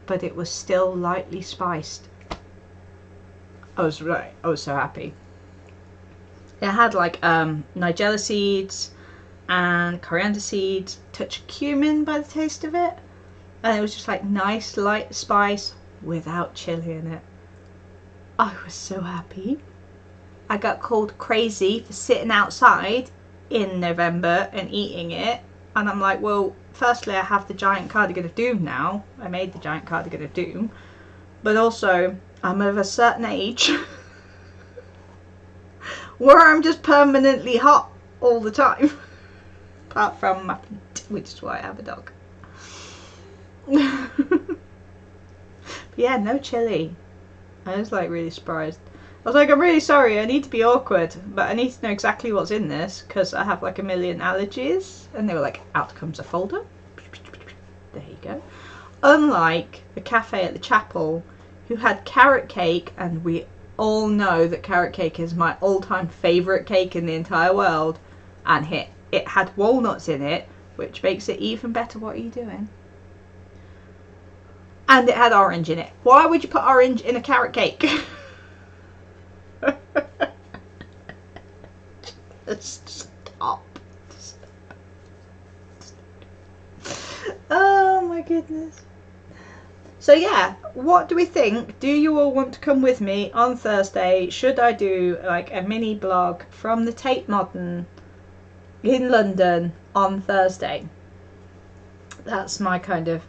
but it was still lightly spiced. I was so happy. It had like nigella seeds and coriander seeds, touch of cumin by the taste of it, and it was just like nice light spice without chili in it. I was so happy. I got called crazy for sitting outside in November and eating it, and I'm like, well, firstly, I have the giant cardigan of doom now. I made the giant cardigan of doom, but also I'm of a certain age where I'm just permanently hot all the time, apart from which is why I have a dog. Yeah, no chili. I was like really surprised. I was like, I'm really sorry, I need to be awkward, but I need to know exactly what's in this because I have like a million allergies. And they were like, out comes a folder. There you go. Unlike the cafe at the chapel, who had carrot cake, and we all know that carrot cake is my all-time favourite cake in the entire world, and it had walnuts in it, which makes it even better. What are you doing? And it had orange in it. Why would you put orange in a carrot cake? Stop. Oh my goodness. So yeah, what do we think? Do you all want to come with me on Thursday? Should I do like a mini blog from the Tate Modern in London on Thursday? That's my kind of,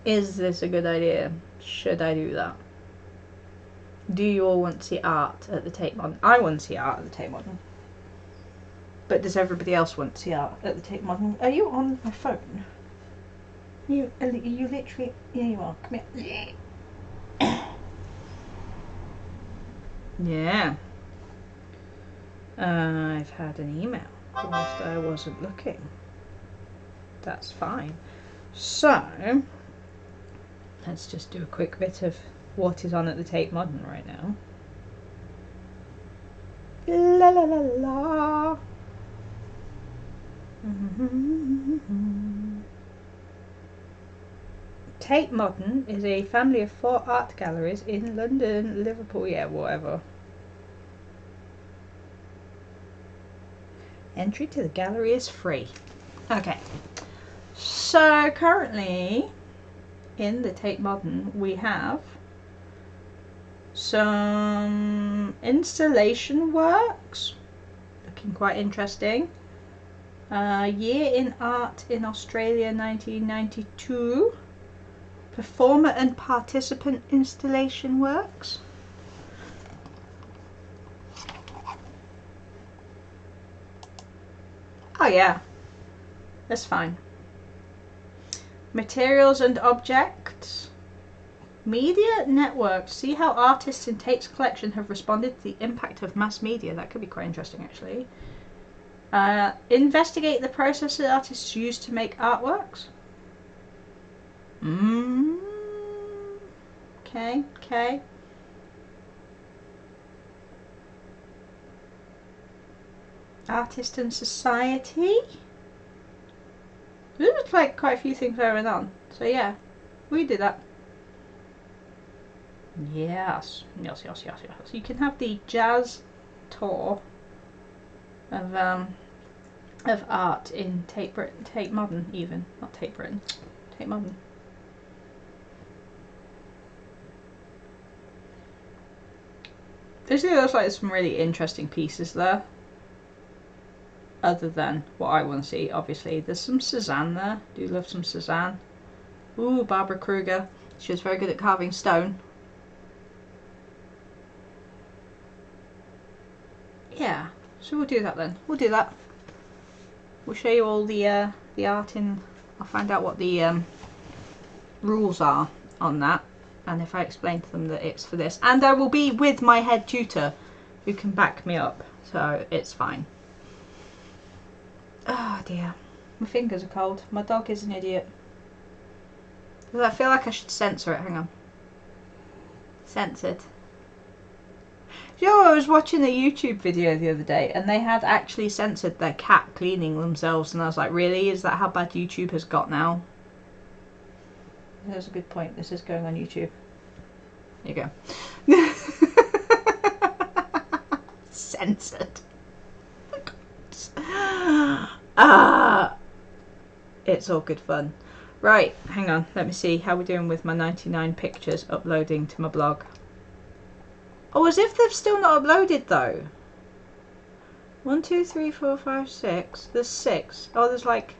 is this a good idea? Should I do that? Do you all want to see art at the Tate Modern? I want to see art at the Tate Modern. But does everybody else want to see art at the Tate Modern? Are you on my phone? You literally, here you are, come here. Yeah. I've had an email whilst I wasn't looking. That's fine. So, let's just do a quick bit of what is on at the Tate Modern right now. La la la la. Tate Modern is a family of 4 art galleries in London, Liverpool, yeah, whatever. Entry to the gallery is free. Okay, so currently in the Tate Modern we have some installation works, looking quite interesting. Year in Art in Australia 1992. Performer and participant installation works. Oh yeah, that's fine. Materials and objects. Media network. See how artists in Tate's collection have responded to the impact of mass media. That could be quite interesting, actually. Investigate the process that artists use to make artworks. Okay. Artist and society. There's like quite a few things going on. So yeah, we do that. Yes. You can have the jazz tour of art in Tate Modern, even not Tate Britain, Tate Modern. This looks like some really interesting pieces there. Other than what I want to see, obviously. There's some Cézanne there. Do love some Cézanne. Ooh, Barbara Kruger. She was very good at carving stone. Yeah, so we'll do that then. We'll do that. We'll show you all the art in. I'll find out what the rules are on that, and if I explain to them that it's for this, and I will be with my head tutor who can back me up, so it's fine. Oh dear, my fingers are cold. My dog is an idiot. I feel like I should censor it. Hang on. Censored. You know, I was watching a YouTube video the other day and they had actually censored their cat cleaning themselves, and I was like, really? Is that how bad YouTube has got now? That's a good point. This is going on YouTube. There you go. Censored. It's all good fun. Right, hang on. Let me see how we're doing with my 99 pictures uploading to my blog. Oh, as if they've still not uploaded though. 1, 2, 3, 4, 5, 6. There's 6. Oh, there's like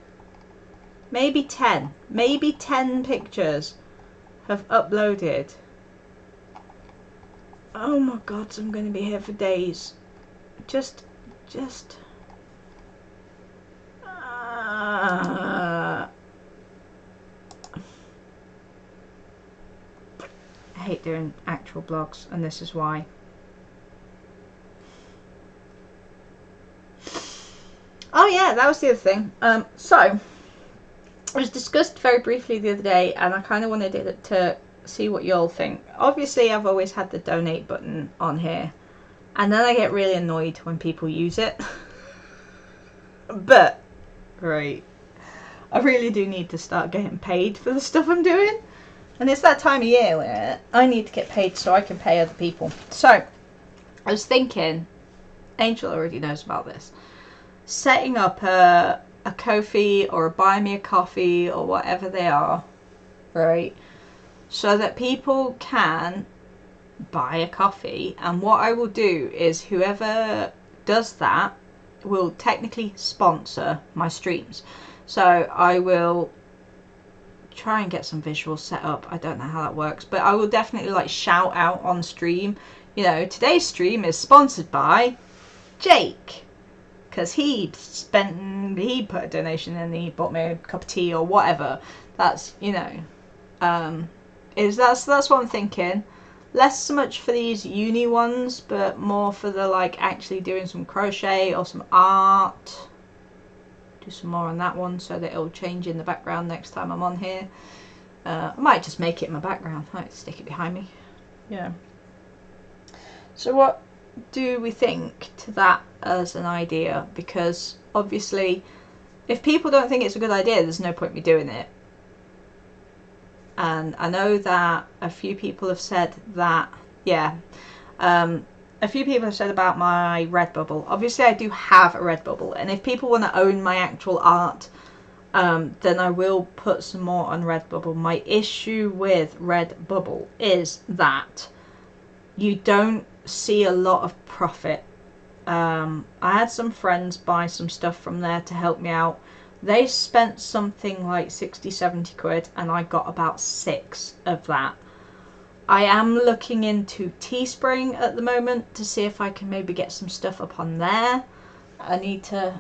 maybe 10. Maybe 10 pictures have uploaded. Oh my god, so I'm going to be here for days. Just. I hate doing actual blogs, and this is why. Oh yeah, that was the other thing. So it was discussed very briefly the other day, and I kind of wanted it to see what y'all think. Obviously, I've always had the donate button on here, and then I get really annoyed when people use it. But right, I really do need to start getting paid for the stuff I'm doing. And it's that time of year where I need to get paid so I can pay other people. So, I was thinking, Angel already knows about this, setting up a Ko-fi or a Buy Me a Coffee or whatever they are, right? So that people can buy a coffee. And what I will do is whoever does that will technically sponsor my streams. So I will try and get some visuals set up. I don't know how that works, but I will definitely like shout out on stream, you know, today's stream is sponsored by Jake, because he put a donation in and he bought me a cup of tea or whatever. That's, you know, that's what I'm thinking. Less so much for these uni ones, but more for the like actually doing some crochet or some art. Do some more on that one so that it'll change in the background next time I'm on here. I might just make it in my background. I might stick it behind me. Yeah. So what do we think to that as an idea? Because obviously, if people don't think it's a good idea, there's no point me doing it. And I know that a few people have said that, yeah, a few people have said about my Redbubble. Obviously, I do have a Redbubble, and if people want to own my actual art, then I will put some more on Redbubble. My issue with Redbubble is that you don't see a lot of profit. I had some friends buy some stuff from there to help me out. They spent something like 60-70 quid and I got about 6 of that. I am looking into Teespring at the moment to see if I can maybe get some stuff up on there. I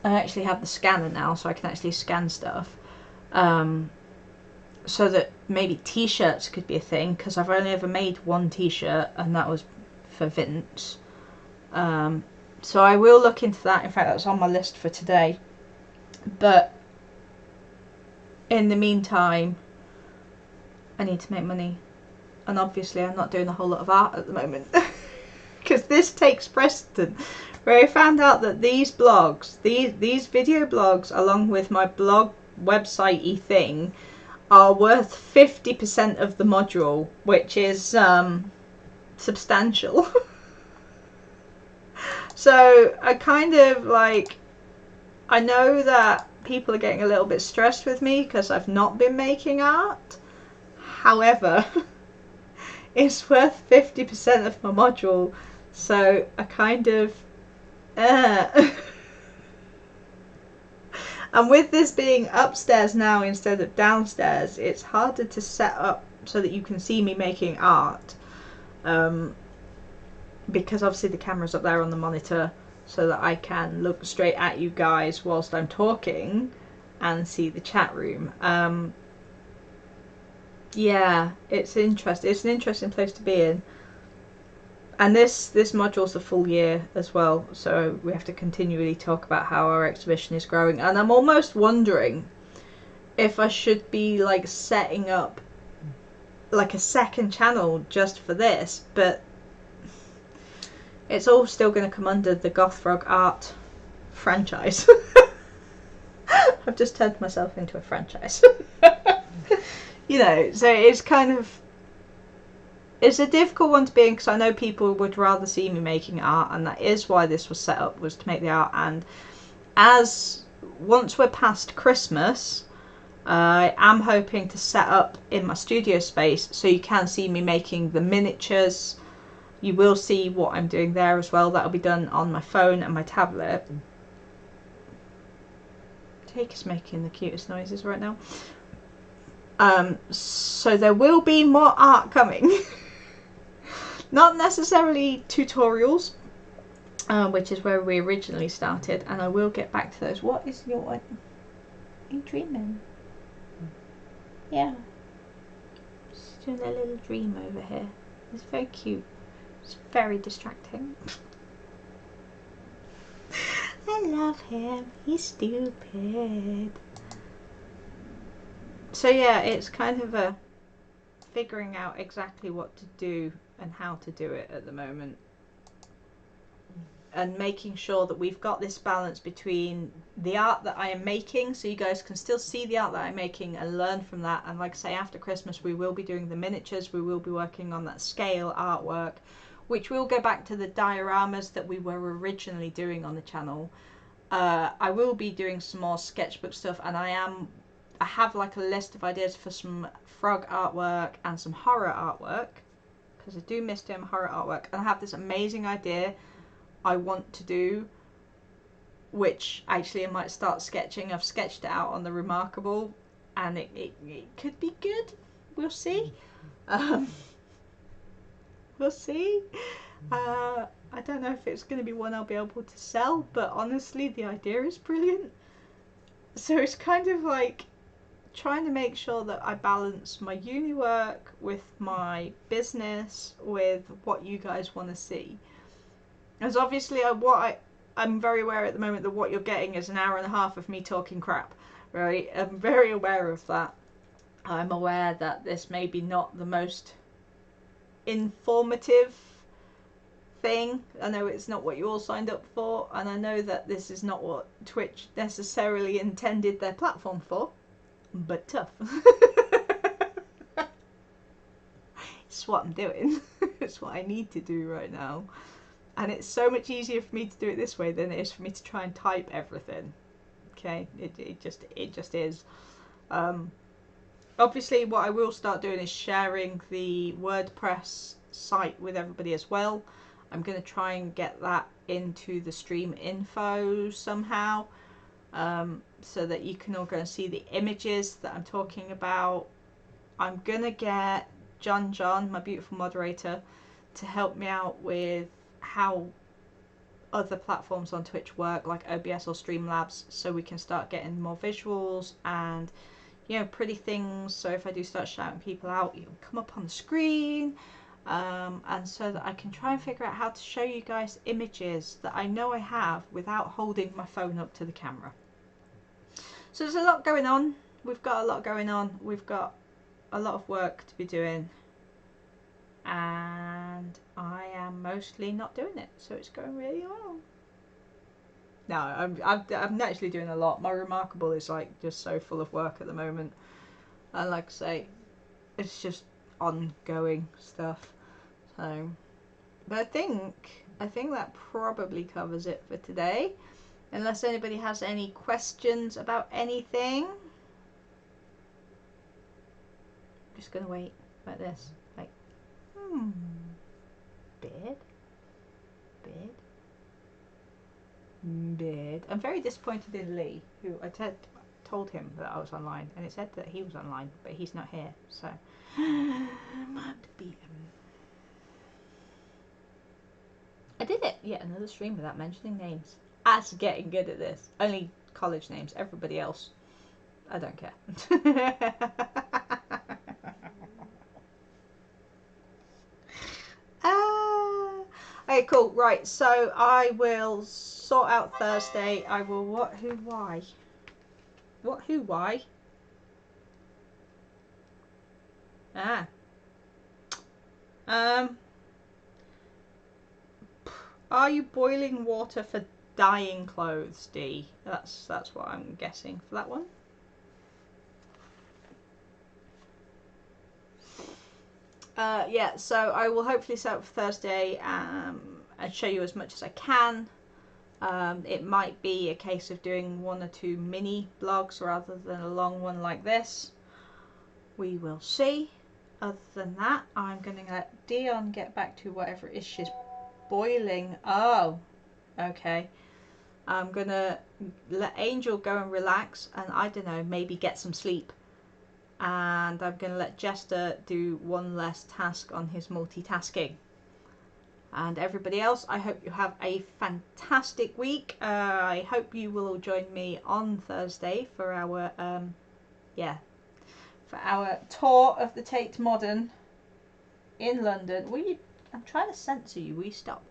actually have the scanner now, so I can actually scan stuff. So that maybe t-shirts could be a thing, because I've only ever made one t-shirt and that was for Vince. So I will look into that. In fact, that's on my list for today. But in the meantime, I need to make money. And obviously I'm not doing a whole lot of art at the moment. Because this takes precedent. Where I found out that these blogs, these video blogs, along with my blog website-y thing, are worth 50% of the module, which is substantial. So I kind of like, I know that people are getting a little bit stressed with me because I've not been making art. However, it's worth 50% of my module, so I kind of and with this being upstairs now instead of downstairs, it's harder to set up so that you can see me making art, because obviously the camera's up there on the monitor so that I can look straight at you guys whilst I'm talking and see the chat room. Yeah, it's interesting. It's an interesting place to be in. And this module's a full year as well, so we have to continually talk about how our exhibition is growing. And I'm almost wondering if I should be like setting up like a second channel just for this, but it's all still going to come under the Goth Frog Art franchise. I've just turned myself into a franchise. You know, so it's kind of, it's a difficult one to be in because I know people would rather see me making art, and that is why this was set up, was to make the art. And once we're past Christmas, I am hoping to set up in my studio space so you can see me making the miniatures. You will see what I'm doing there as well. That'll be done on my phone and my tablet. Jake is making the cutest noises right now. So there will be more art coming. Not necessarily tutorials, which is where we originally started, and I will get back to those. What is your... Are you dreaming? Yeah. Just doing a little dream over here. It's very cute. It's very distracting. I love him. He's stupid. So yeah, it's kind of a figuring out exactly what to do and how to do it at the moment, and making sure that we've got this balance between the art that I am making, so you guys can still see the art that I'm making and learn from that. And like I say, after Christmas we will be doing the miniatures, we will be working on that scale artwork, which will go back to the dioramas that we were originally doing on the channel. I will be doing some more sketchbook stuff, and I have like a list of ideas for some frog artwork and some horror artwork, because I do miss doing horror artwork. And I have this amazing idea I want to do, which actually I might start sketching. I've sketched it out on the Remarkable, and it could be good. We'll see. We'll see. I don't know if it's going to be one I'll be able to sell, but honestly, the idea is brilliant. So it's kind of like trying to make sure that I balance my uni work with my business with what you guys want to see. As obviously I'm very aware at the moment that what you're getting is an hour and a half of me talking crap, right? I'm very aware of that. I'm aware that this may be not the most informative thing. I know it's not what you all signed up for, and I know that this is not what Twitch necessarily intended their platform for, but tough. It's what I'm doing. It's what I need to do right now. And it's so much easier for me to do it this way than it is for me to try and type everything. Okay, it just is. Obviously, what I will start doing is sharing the WordPress site with everybody as well. I'm going to try and get that into the stream info somehow, so that you can all go and see the images that I'm talking about. I'm going to get John, my beautiful moderator, to help me out with how other platforms on Twitch work, like OBS or Streamlabs, so we can start getting more visuals and, you know, pretty things. So if I do start shouting people out, you can come up on the screen, and so that I can try and figure out how to show you guys images that I know I have without holding my phone up to the camera. So there's a lot going on. We've got a lot going on. We've got a lot of work to be doing, and I am mostly not doing it, so it's going really well. No, I'm actually doing a lot. My Remarkable is like just so full of work at the moment, and like I say, it's just ongoing stuff. So, but I think that probably covers it for today, unless anybody has any questions about anything. I'm just gonna wait like this, like bid. I'm very disappointed in Lee, who I told him that I was online, and it said that he was online, but he's not here, so I have to beat him. I did it! Yet another stream without mentioning names. As getting good at this. Only college names. Everybody else, I don't care. Okay, cool. Right, so I will sort out Thursday. I will what, who, why? What, who, why? Ah. Are you boiling water for dyeing clothes, D? That's what I'm guessing for that one. Yeah, so I will hopefully set up for Thursday and show you as much as I can. It might be a case of doing 1 or 2 mini vlogs rather than a long one like this. We will see. Other than that, I'm going to let Dion get back to whatever it is she's boiling. Oh, okay. I'm going to let Angel go and relax and, I don't know, maybe get some sleep. And I'm going to let Jester do one less task on his multitasking. And everybody else, I hope you have a fantastic week. I hope you will all join me on Thursday for our for our tour of the Tate Modern in London. I'm trying to censor you. Will you stop?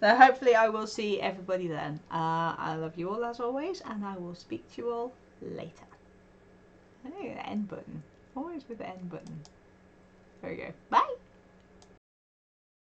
So hopefully I will see everybody then. I love you all as always, and I will speak to you all later. Oh, the end button. Always with the end button. There we go. Bye.